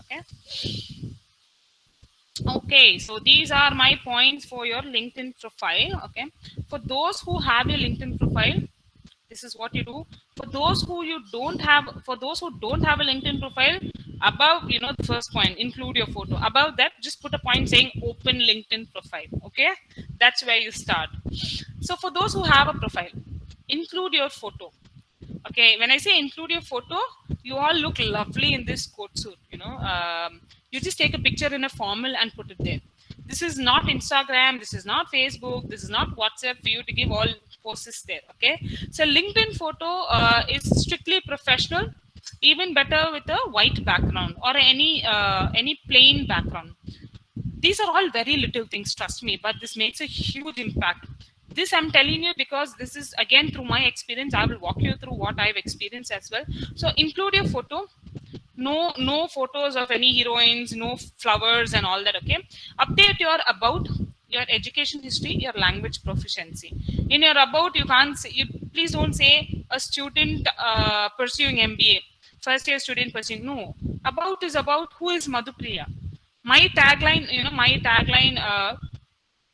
Okay, so these are my points for your LinkedIn profile. Okay, for those who have your LinkedIn profile, this is what you do. For those who don't have a LinkedIn profile, above, the first point, include your photo. Above that, just put a point saying open LinkedIn profile. Okay, that's where you start. So for those who have a profile, include your photo. Okay, when I say include your photo, you all look lovely in this coat suit. You just take a picture in a formal and put it there. This is not Instagram, this is not Facebook, this is not WhatsApp for you to give all poses there. Okay, so LinkedIn photo is strictly professional, even better with a white background or any plain background. These are all very little things, trust me, but this makes a huge impact. This I'm telling you because this is again through my experience. I will walk you through what I've experienced as well. So include your photo. No photos of any heroines, no flowers and all that. Okay, update your about, your education history, your language proficiency. In your about, you can't say, please don't say a student pursuing MBA, first year student pursuing. No, about is about who is Madhupriya. My tagline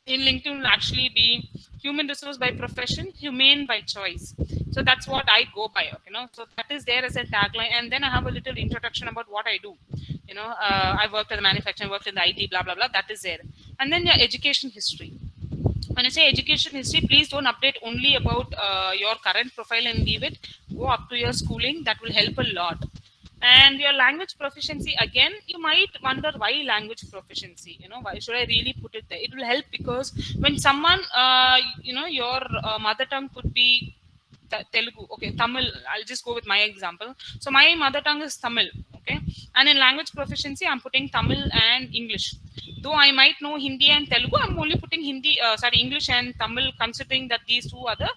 in LinkedIn will actually be human resource by profession, humane by choice. So that's what I go by. So that is there as a tagline, and then I have a little introduction about what I do. I worked at the manufacturing, worked in the IT, blah blah blah. That is there, and then your education history. When I say education history, please don't update only about your current profile and leave it. Go up to your schooling. That will help a lot. And your language proficiency, again, you might wonder why language proficiency, why should I really put it there? It will help because when someone, your mother tongue could be Telugu, okay, Tamil, I'll just go with my example. So my mother tongue is Tamil, okay, and in language proficiency, I'm putting Tamil and English. Though I might know Hindi and Telugu, I'm only putting English and Tamil, considering that these two are the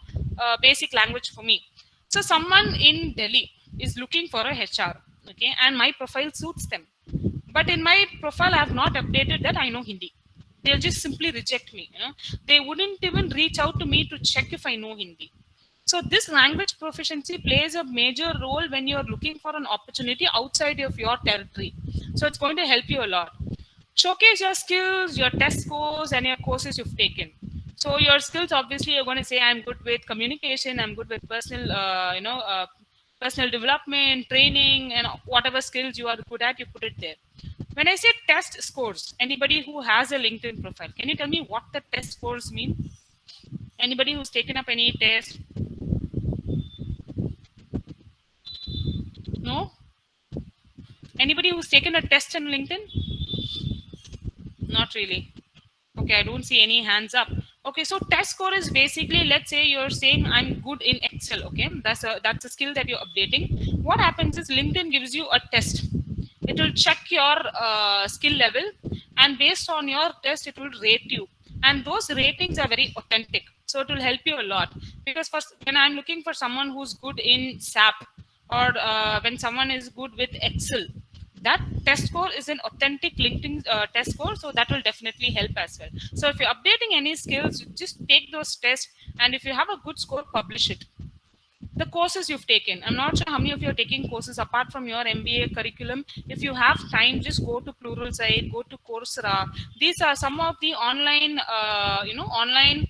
basic language for me. So someone in Delhi is looking for a HR, okay, and my profile suits them. But in my profile, I have not updated that I know Hindi. They'll just simply reject me. They wouldn't even reach out to me to check if I know Hindi. So this language proficiency plays a major role when you're looking for an opportunity outside of your territory. So it's going to help you a lot. Showcase your skills, your test scores, and your courses you've taken. So your skills, obviously, you're going to say, I'm good with communication, I'm good with personal, personal development, training, and whatever skills you are good at, you put it there. When I say test scores, anybody who has a LinkedIn profile, can you tell me what the test scores mean? Anybody who's taken up any test? No? Anybody who's taken a test on LinkedIn? Not really. Okay, I don't see any hands up. Okay, so test score is basically, let's say you're saying I'm good in Excel. Okay, that's a skill that you're updating. What happens is LinkedIn gives you a test. It will check your skill level, and based on your test, it will rate you. And those ratings are very authentic. So it will help you a lot. Because first, when I'm looking for someone who's good in SAP, or when someone is good with Excel, that test score is an authentic LinkedIn test score, so that will definitely help as well. So if you're updating any skills, just take those tests, and if you have a good score, publish it. The courses you've taken, I'm not sure how many of you are taking courses apart from your MBA curriculum. If you have time, just go to Pluralsight, go to Coursera. These are some of the online online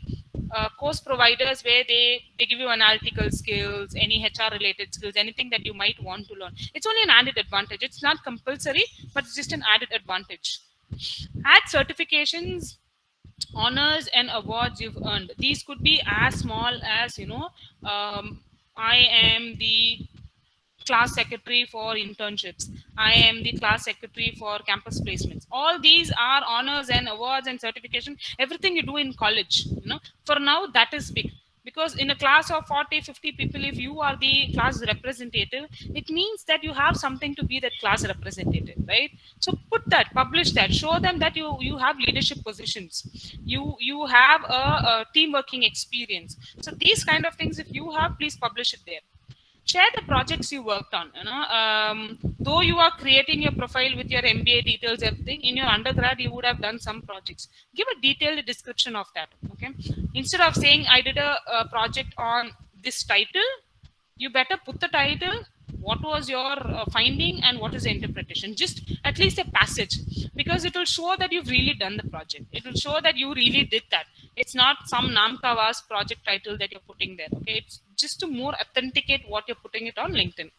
course providers where they give you analytical skills, any HR related skills, anything that you might want to learn. It's only an added advantage. It's not compulsory, but it's just an added advantage. Add certifications, honors and awards you've earned. These could be as small as, I am the class secretary for internships, I am the class secretary for campus placements. All these are honors and awards and certification, everything you do in college. For now, that is big, because in a class of 40-50 people, if you are the class representative, it means that you have something to be that class representative, right? So put that, publish that, show them that you have leadership positions, you have a team working experience. So these kind of things, if you have, please publish it there. Share the projects you worked on. Though you are creating your profile with your MBA details, everything, in your undergrad you would have done some projects. Give a detailed description of that. Okay, instead of saying I did a project on this title, you better put the title, what was your finding, and what is the interpretation. Just at least a passage, because it will show that you've really done the project. It will show that you really did that. It's not some Namkawas project title that you're putting there. Okay, it's just to more authenticate what you're putting it on LinkedIn.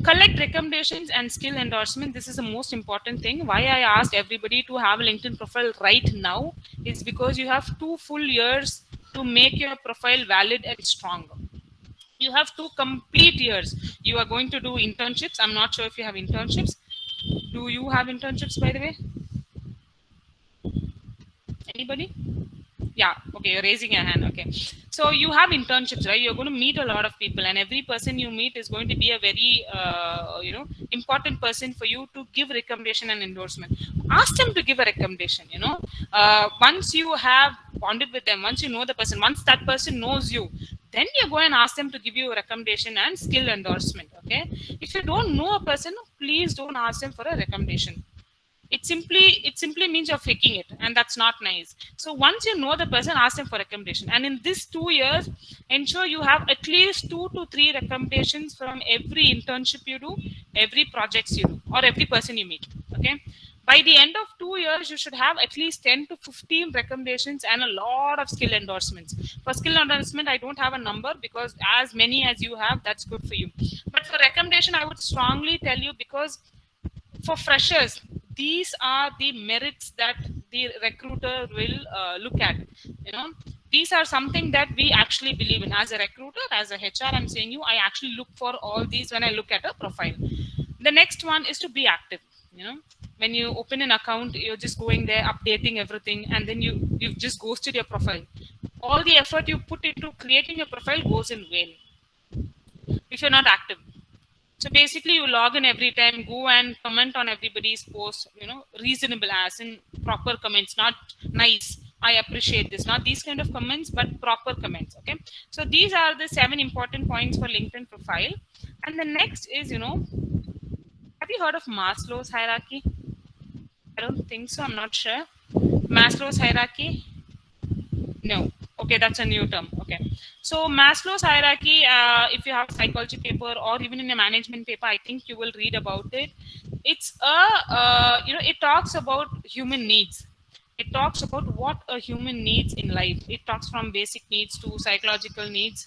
Collect recommendations and skill endorsement. This is the most important thing. Why I asked everybody to have a LinkedIn profile right now is because you have 2 full years to make your profile valid and strong. You have 2 complete years. You are going to do internships. I'm not sure if you have internships. Do you have internships, by the way? Anybody? Yeah, okay, you're raising your hand. Okay, so you have internships, right? You're going to meet a lot of people, and every person you meet is going to be a very important person for you to give recommendation and endorsement. Ask them to give a recommendation. Once you have bonded with them, once you know the person, once that person knows you, then you go and ask them to give you a recommendation and skill endorsement. Okay, if you don't know a person, please don't ask them for a recommendation. It simply means you're faking it, and that's not nice. So once you know the person, ask them for recommendation. And in this 2 years, ensure you have at least 2 to 3 recommendations from every internship you do, every projects you do, or every person you meet. Okay. By the end of 2 years, you should have at least 10 to 15 recommendations and a lot of skill endorsements. For skill endorsement, I don't have a number, because as many as you have, that's good for you. But for recommendation, I would strongly tell you, because for freshers, these are the merits that the recruiter will look at. These are something that we actually believe in. As a recruiter, as a HR, I'm saying I actually look for all these when I look at a profile. The next one is to be active. When you open an account, you're just going there, updating everything, and then you've just ghosted your profile. All the effort you put into creating your profile goes in vain if you're not active. So basically, you log in every time, go and comment on everybody's post, reasonable, as in proper comments, not nice, I appreciate this, not these kind of comments, but proper comments. Okay. So these are the 7 important points for LinkedIn profile. And the next is, have you heard of Maslow's hierarchy? I don't think so. I'm not sure. Maslow's hierarchy? No. Okay, that's a new term. Okay. So Maslow's hierarchy, if you have a psychology paper or even in a management paper, I think you will read about it. It's it talks about human needs. It talks about what a human needs in life. It talks from basic needs to psychological needs.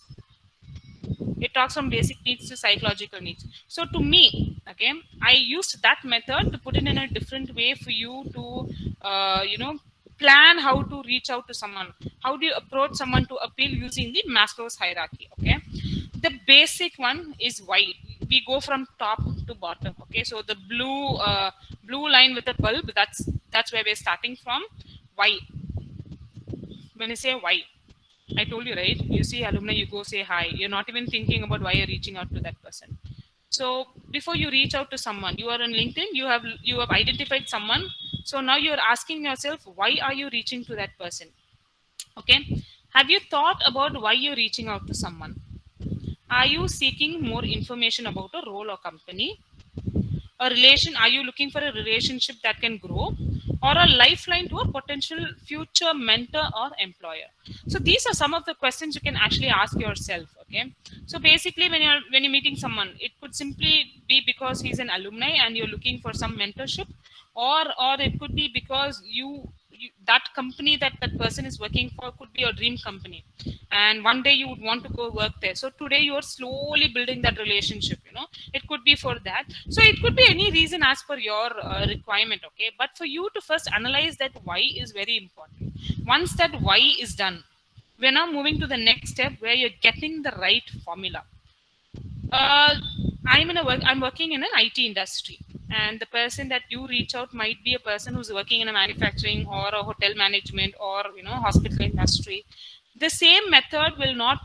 It talks from basic needs to psychological needs. So to me, okay, I used that method to put it in a different way for you to, plan how to reach out to someone. How do you approach someone to appeal using the Maslow's hierarchy? Okay, the basic one is why. We go from top to bottom. Okay, so the blue line with the bulb, that's where we're starting from. Why? When I say why, I told you, right? You see alumni, you go say hi. You're not even thinking about why you're reaching out to that person. So before you reach out to someone, you are on LinkedIn, you have identified someone. So now you're asking yourself, why are you reaching to that person? Okay. Have you thought about why you're reaching out to someone? Are you seeking more information about a role or company? a relation? Are you looking for a relationship that can grow, or a lifeline to a potential future mentor or employer? So these are some of the questions you can actually ask yourself. Okay, so basically when you're meeting someone, it could simply be because he's an alumni and you're looking for some mentorship, or it could be because that company that person is working for could be your dream company, and one day you would want to go work there. So today you are slowly building that relationship. It could be for that. So it could be any reason as per your requirement. Okay, but for you to first analyze that why is very important. Once that why is done, we're now moving to the next step where you're getting the right formula. I'm working in an IT industry, and the person that you reach out might be a person who's working in a manufacturing or a hotel management or hospital industry. The same method will not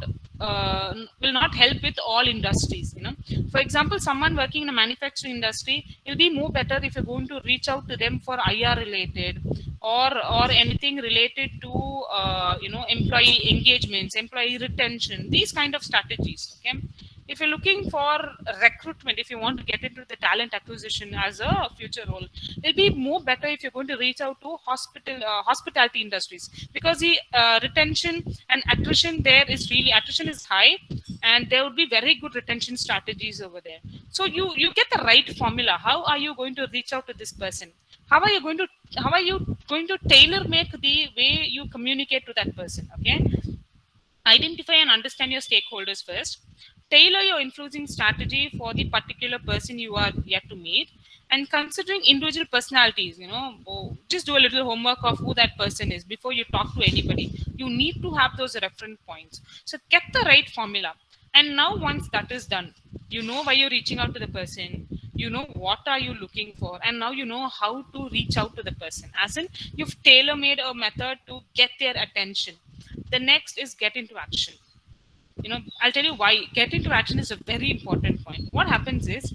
help with all industries. For example, someone working in a manufacturing industry, it'll be more better if you're going to reach out to them for IR related or anything related to employee engagements, employee retention, these kind of strategies. Okay, if you're looking for recruitment, if you want to get into the talent acquisition as a future role, it'll be more better if you're going to reach out to hospitality industries, because the retention and attrition there is attrition is high, and there would be very good retention strategies over there. So you get the right formula. How are you going to reach out to this person? How are you going to tailor make the way you communicate to that person? Okay, identify and understand your stakeholders first. Tailor your influencing strategy for the particular person you are yet to meet, and considering individual personalities, just do a little homework of who that person is before you talk to anybody. You need to have those reference points. So get the right formula. And now once that is done, you know why you're reaching out to the person, you know what are you looking for, and now you know how to reach out to the person. As in, you've tailor-made a method to get their attention. The next is get into action. I'll tell you why get into action is a very important point. What happens is,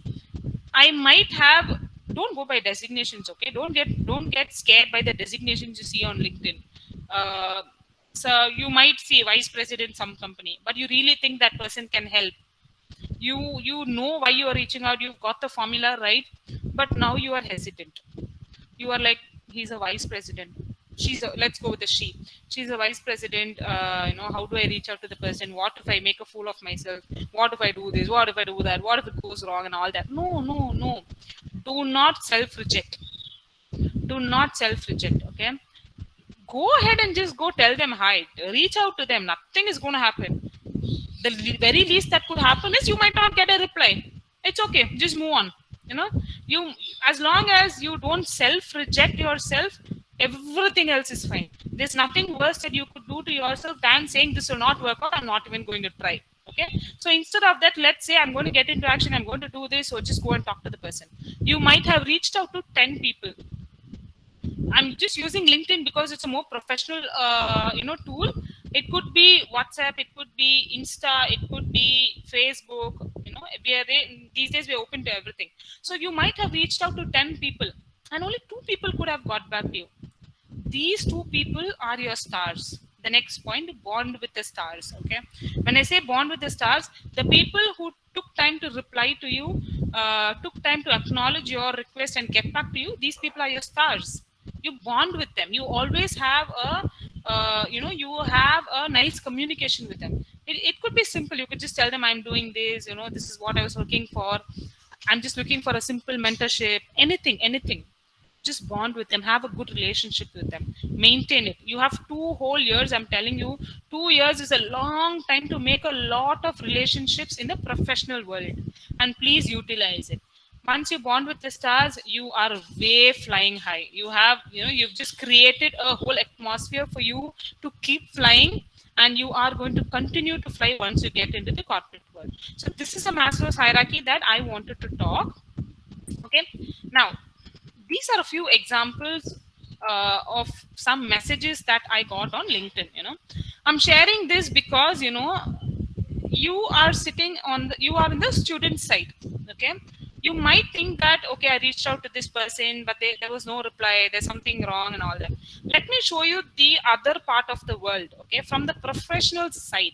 don't go by designations. Okay, don't get scared by the designations you see on LinkedIn. So you might see vice president some company, but you really think that person can help. You know why you are reaching out, you've got the formula right, but now you are hesitant. You are like, he's a vice president, let's go with the she's a vice president. How do I reach out to the person? What if I make a fool of myself? What if I do this? What if I do that? What if it goes wrong and all that? No. Do not self-reject. Okay, go ahead and just go tell them hi. Reach out to them. Nothing is going to happen. The very least that could happen is you might not get a reply. It's okay, just move on. You as long as you don't self-reject yourself, everything else is fine. There's nothing worse that you could do to yourself than saying this will not work out, I'm not even going to try. Okay, so instead of that, let's say I'm going to get into action, I'm going to do this, or just go and talk to the person. You might have reached out to 10 people. I'm just using LinkedIn because it's a more professional tool. It could be WhatsApp, it could be Insta, it could be Facebook. These days we're open to everything. So you might have reached out to 10 people and only 2 people could have got back to you. These 2 people are your stars. The next point, bond with the stars. Okay, when I say bond with the stars, the people who took time to reply to you, took time to acknowledge your request and get back to you, these people are your stars. You bond with them. You always have you have a nice communication with them. It could be simple. You could just tell them, I'm doing this, this is what I was looking for. I'm just looking for a simple mentorship, anything. Just bond with them, have a good relationship with them, maintain it. You have 2 whole years. I'm telling you, 2 years is a long time to make a lot of relationships in the professional world, and please utilize it. Once you bond with the stars, you are way flying high. You've just created a whole atmosphere for you to keep flying, and you are going to continue to fly once you get into the corporate world. So this is a Maslow's hierarchy that I wanted to talk. Okay, now these are a few examples of some messages that I got on LinkedIn. I'm sharing this because you are you are in the student side. Okay, you might think that, okay, I reached out to this person, but there was no reply, there's something wrong and all that. Let me show you the other part of the world. Okay, from the professional side,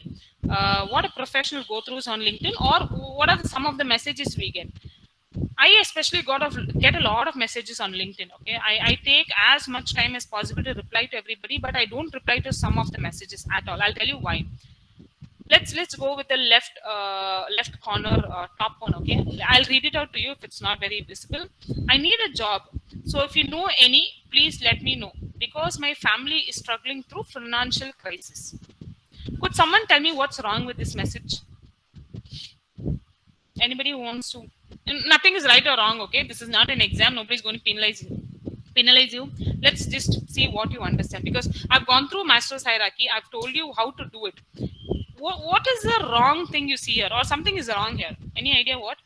what a professional go throughs on LinkedIn, or what are some of the messages we get. I especially get a lot of messages on LinkedIn. Okay, I take as much time as possible to reply to everybody, but I don't reply to some of the messages at all. I'll tell you why. Let's go with the left corner top one. Okay, I'll read it out to you if it's not very visible. I need a job, so if you know any, please let me know, because my family is struggling through financial crisis. Could someone tell me what's wrong with this message? Anybody who wants to? Nothing is right or wrong. Okay, this is not an exam. Nobody's going to penalize you. Let's just see what you understand, because I've gone through master's hierarchy. I've told you how to do it. What is the wrong thing you see here, or something is wrong here? Any idea what?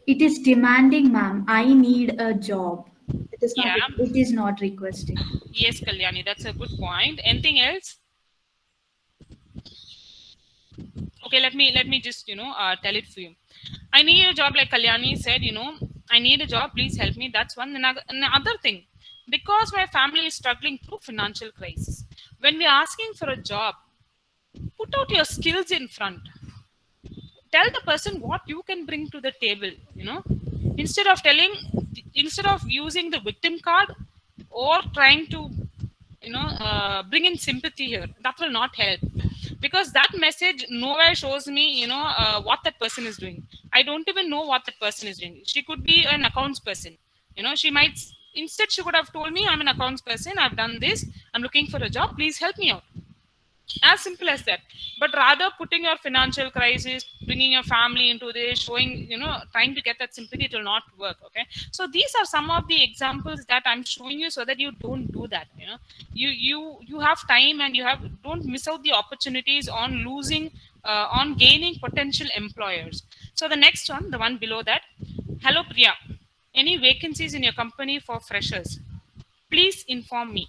It is demanding, ma'am. I need a job. It is not. Yeah. It is not requesting. Yes, Kalyani, that's a good point. Anything else? Okay, let me just tell it for you. I need a job, like Kalyani said. I need a job. Please help me. That's one. Another thing, because my family is struggling through financial crisis. When we're asking for a job, put out your skills in front. Tell the person what you can bring to the table. Instead of using the victim card or trying to bring in sympathy here, that will not help, because that message nowhere shows me what that person is doing. I don't even know what that person is doing. She could be an accounts person. She might, instead she could have told me, I'm an accounts person, I've done this, I'm looking for a job, please help me out. As simple as that. But rather putting your financial crisis, bringing your family into this, showing, trying to get that sympathy, it will not work. Okay, so these are some of the examples that I'm showing you so that you don't do that. You have time, and don't miss out the opportunities on gaining potential employers. So the next one, the one below that, hello Priya, any vacancies in your company for freshers? Please inform me.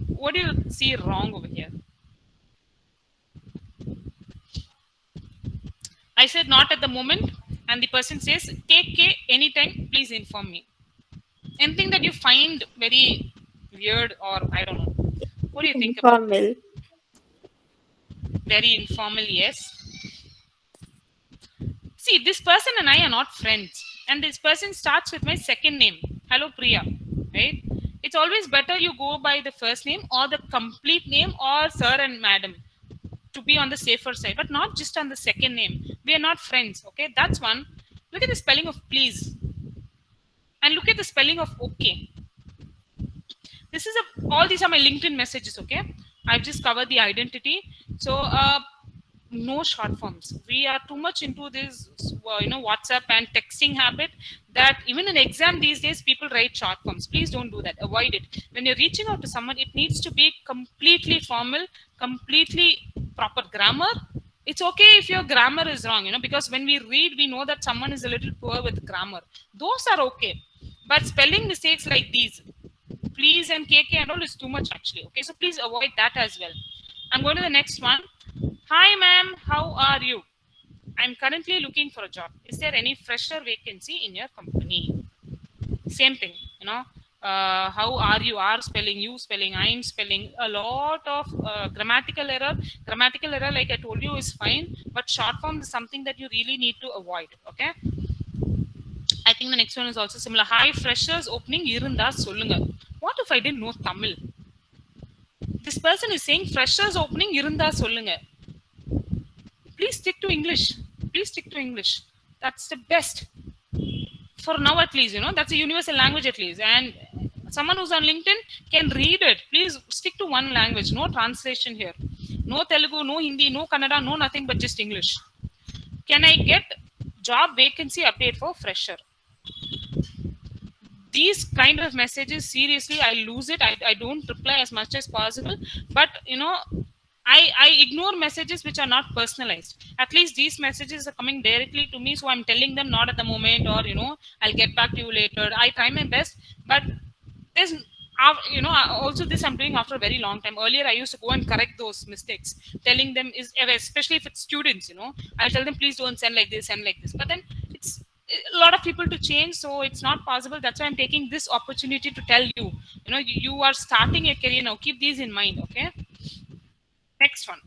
What do you see wrong over here? I said not at the moment, and the person says, take care anytime, please inform me. Anything that you find very weird, or I don't know. What do you think about this? Very informal, yes. See, this person and I are not friends, and this person starts with my second name. Hello, Priya, right? It's always better you go by the first name or the complete name or sir and madam, to be on the safer side, but not just on the second name. We are not friends. Okay, that's one. Look at the spelling of please, and look at the spelling of okay. This is all these are my LinkedIn messages. Okay, I've just covered the identity. So no short forms. We are too much into this WhatsApp and texting habit, that even in exam these days people write short forms. Please don't do that. Avoid it. When you're reaching out to someone, it needs to be completely formal, completely proper grammar. It's okay if your grammar is wrong, because when we read, we know that someone is a little poor with grammar. Those are okay. But spelling mistakes like these, please and KK and all, is too much actually. Okay, so please avoid that as well. I'm going to the next one. Hi ma'am, how are you? I'm currently looking for a job. Is there any fresher vacancy in your company? Same thing, how are you? Are spelling, you spelling, I'm spelling. A lot of grammatical error. Grammatical error, like I told you, is fine, but short form is something that you really need to avoid. Okay, I think the next one is also similar. Hi, freshers opening irunda sollunga. What if I didn't know Tamil? This person is saying freshers opening irunda sollunga. Please stick to English. Please stick to English. That's the best. For now, at least, that's a universal language at least. And someone who's on LinkedIn can read it. Please stick to one language. No translation here. No Telugu, no Hindi, no Kannada, no nothing but just English. Can I get job vacancy update for fresher? These kind of messages, seriously, I lose it. I don't reply as much as possible. But, I ignore messages which are not personalized. At least these messages are coming directly to me, so I'm telling them not at the moment, or I'll get back to you later. I try my best, but there's also this I'm doing after a very long time. Earlier I used to go and correct those mistakes, telling them, especially if it's students, I'll tell them, please don't send like this, send like this. But then it's a lot of people to change, so it's not possible. That's why I'm taking this opportunity to tell you, you are starting a career now. Keep these in mind. Okay. Next one.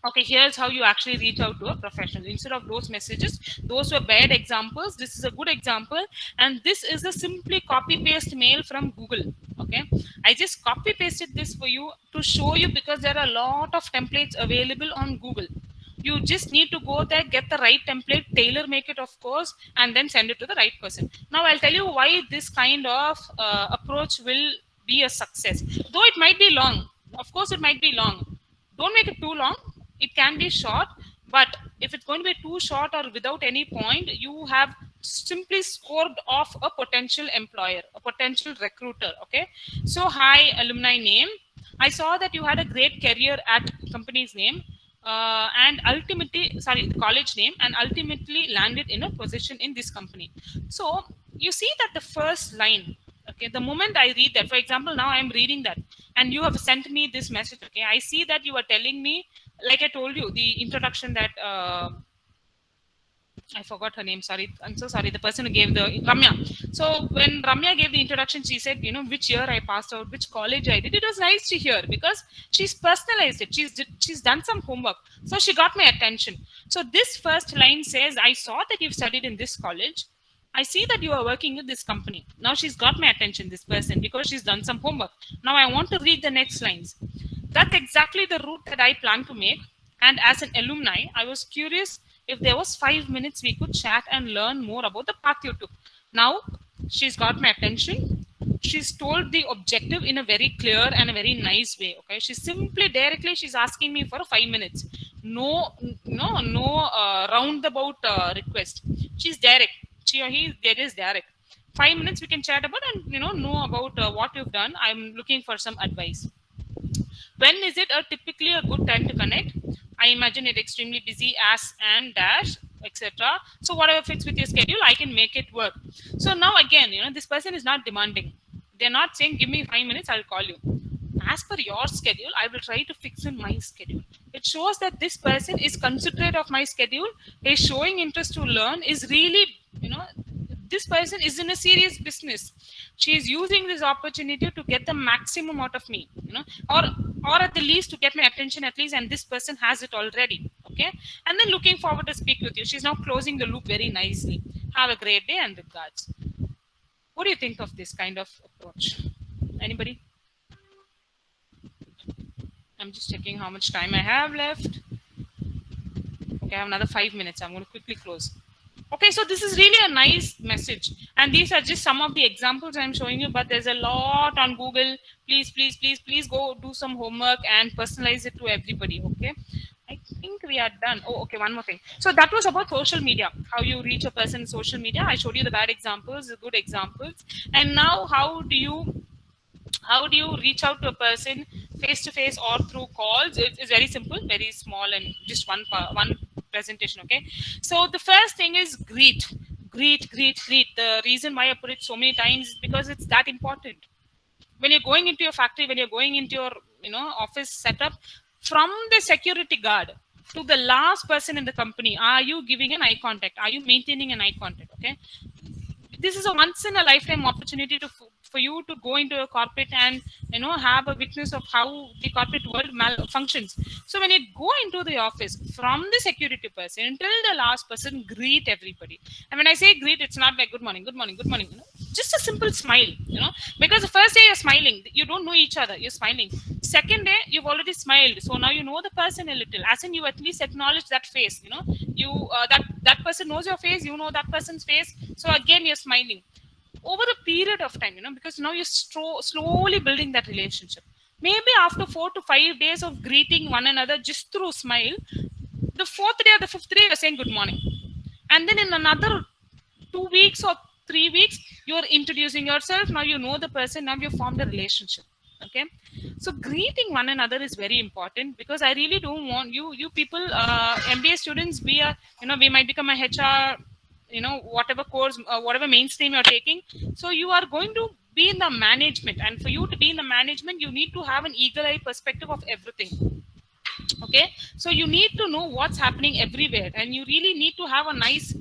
Okay, here's how you actually reach out to a professional. Instead of those messages, those were bad examples. This is a good example. And this is a simply copy paste mail from Google. Okay, I just copy pasted this for you to show you, because there are a lot of templates available on Google. You just need to go there, get the right template, tailor make it, of course, and then send it to the right person. Now I'll tell you why this kind of approach will be a success. Though it might be long, of course it might be long. Don't make it too long. It can be short, but if it's going to be too short or without any point, you have simply scored off a potential employer, a potential recruiter. Okay, so hi, alumni name. I saw that you had a great career at company's name. And ultimately, sorry, the college name, and ultimately landed in a position in this company. So you see that the first line, okay, the moment I read that, for example, now I'm reading that, and you have sent me this message, okay, I see that you are telling me, like I told you, the introduction that, I forgot her name, sorry, I'm so sorry, the person who gave the, Ramya. So when Ramya gave the introduction, she said, you know, which year I passed out, which college I did. It was nice to hear, because she's personalized it. She's done some homework. So she got my attention. So this first line says, I saw that you've studied in this college. I see that you are working with this company. Now she's got my attention, this person, because she's done some homework. Now I want to read the next lines. That's exactly the route that I plan to make. And as an alumni, I was curious if there was 5 minutes we could chat and learn more about the path you took. Now she's got my attention. She's told the objective in a very clear and a very nice way. Okay, she's simply directly, she's asking me for 5 minutes. No roundabout request. She's direct. She or he, there is direct. 5 minutes we can chat about and know about what you've done. I'm looking for some advice. When is it typically a good time to connect? I imagine it extremely busy as and dash, etc. So whatever fits with your schedule, I can make it work. So now again, this person is not demanding. They're not saying, give me 5 minutes, I'll call you. As per your schedule, I will try to fix in my schedule. It shows that this person is considerate of my schedule, is showing interest to learn, is really, this person is in a serious business. She is using this opportunity to get the maximum out of me, or at the least to get my attention at least, and this person has it already. Okay, and then looking forward to speak with you. She's now closing the loop very nicely. Have a great day and regards. What do you think of this kind of approach? Anybody? I'm just checking how much time I have left. Okay, I have another 5 minutes. I'm going to quickly close. Okay, so this is really a nice message. And these are just some of the examples I'm showing you, but there's a lot on Google. Please go do some homework and personalize it to everybody, okay? I think we are done. Oh, okay, one more thing. So that was about social media, how you reach a person in social media. I showed you the bad examples, the good examples. And now how do you reach out to a person face-to-face or through calls? It's very simple, very small, and just one presentation. Okay, so the first thing is greet. The reason why I put it so many times is because it's that important. When you're going into your factory, when you're going into your office setup, from the security guard to the last person in the company, are you giving an eye contact? Are you maintaining an eye contact? Okay, this is a once in a lifetime opportunity for you to go into a corporate and have a witness of how the corporate world functions. So when you go into the office, from the security person until the last person, greet everybody. And when I say greet, it's not like good morning. Just a simple smile, because the first day you're smiling, you don't know each other, you're smiling. Second day, you've already smiled, so now you know the person a little, as in you at least acknowledge that face, that person knows your face, you know that person's face, so again you're smiling. Over a period of time, because now you're slowly building that relationship. Maybe after 4 to 5 days of greeting one another just through smile, the 4th day or the 5th day, you're saying good morning. And then in another 2 weeks or 3 weeks, you're introducing yourself. Now you know the person, now you've formed a relationship. Okay, so greeting one another is very important, because I really don't want you people, MBA students, we might become a HR, whatever course, whatever mainstream you're taking. So you are going to be in the management, and for you to be in the management, you need to have an eagle eye perspective of everything. Okay, so you need to know what's happening everywhere, and you really need to have a nice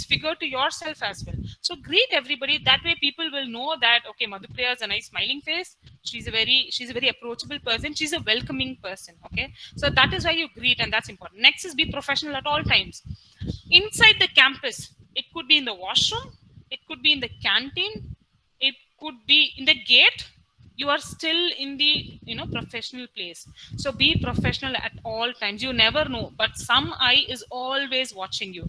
figure to yourself as well. So greet everybody. That way people will know that, okay, Madhupriya has a nice smiling face. she's a very approachable person. She's a welcoming person. Okay, so that is why you greet, and that's important. Next is be professional at all times. Inside the campus, it could be in the washroom, it could be in the canteen, it could be in the gate. You are still in the professional place. So be professional at all times. You never know, but some eye is always watching you.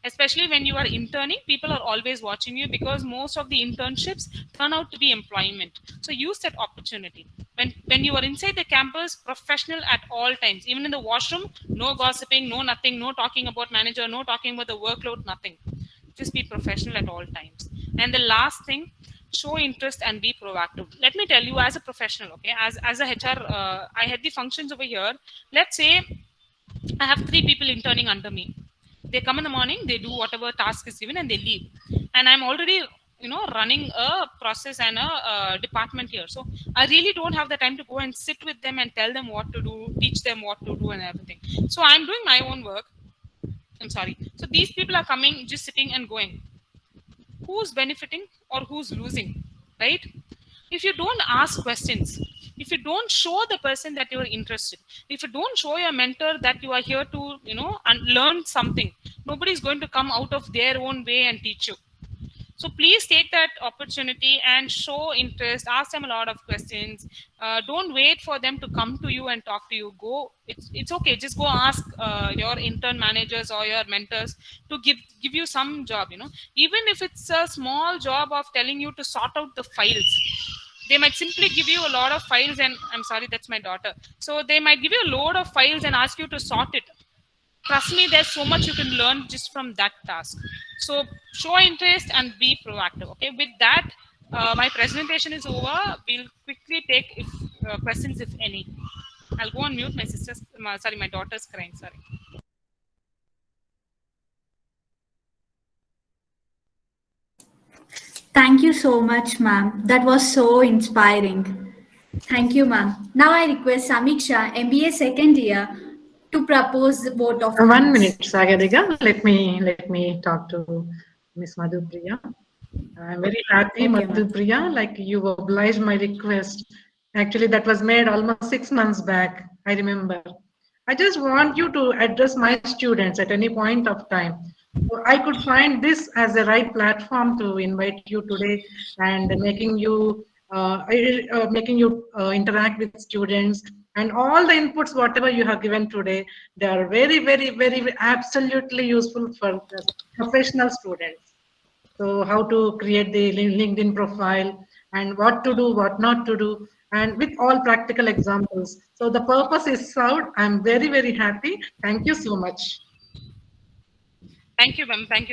Especially when you are interning, people are always watching you, because most of the internships turn out to be employment. So use that opportunity. When you are inside the campus, professional at all times. Even in the washroom, no gossiping, no nothing, no talking about manager, no talking about the workload, nothing. Just be professional at all times. And the last thing, show interest and be proactive. Let me tell you, as a professional, okay, as a HR, I had the functions over here. Let's say I have 3 people interning under me. They come in the morning, they do whatever task is given, and they leave. And I'm already, running a process and a department here. So I really don't have the time to go and sit with them and tell them what to do, teach them what to do and everything. So I'm doing my own work. I'm sorry. So these people are coming, just sitting and going. Who's benefiting or who's losing, right? If you don't ask questions, if you don't show the person that you're interested, if you don't show your mentor that you are here to, and learn something, nobody's going to come out of their own way and teach you. So please take that opportunity and show interest. Ask them a lot of questions. Don't wait for them to come to you and talk to you. Go. It's okay. Just go ask your intern managers or your mentors to give you some job. Even if it's a small job of telling you to sort out the files. They might simply give you a lot of files, and I'm sorry, that's my daughter. So they might give you a load of files and ask you to sort it. Trust me, there's so much you can learn just from that task. So show interest and be proactive. Okay, with that, my presentation is over. We'll quickly take questions, if any. I'll go on mute. My daughter's crying. Sorry. Thank you so much, ma'am. That was so inspiring. Thank you, ma'am. Now I request Samiksha, MBA second year, to propose the vote of 1 minute, Sagarika. Let me talk to Miss Madhupriya. I'm very happy, Okay, Madhupriya, like you obliged my request. Actually, that was made almost 6 months back, I remember. I just want you to address my students at any point of time. So I could find this as a right platform to invite you today and making you interact with students, and all the inputs whatever you have given today, they are very, very, very absolutely useful for professional students. So how to create the LinkedIn profile and what to do, what not to do, and with all practical examples. So the purpose is served. I'm very, very happy. Thank you so much. Thank you, ma'am. Thank you.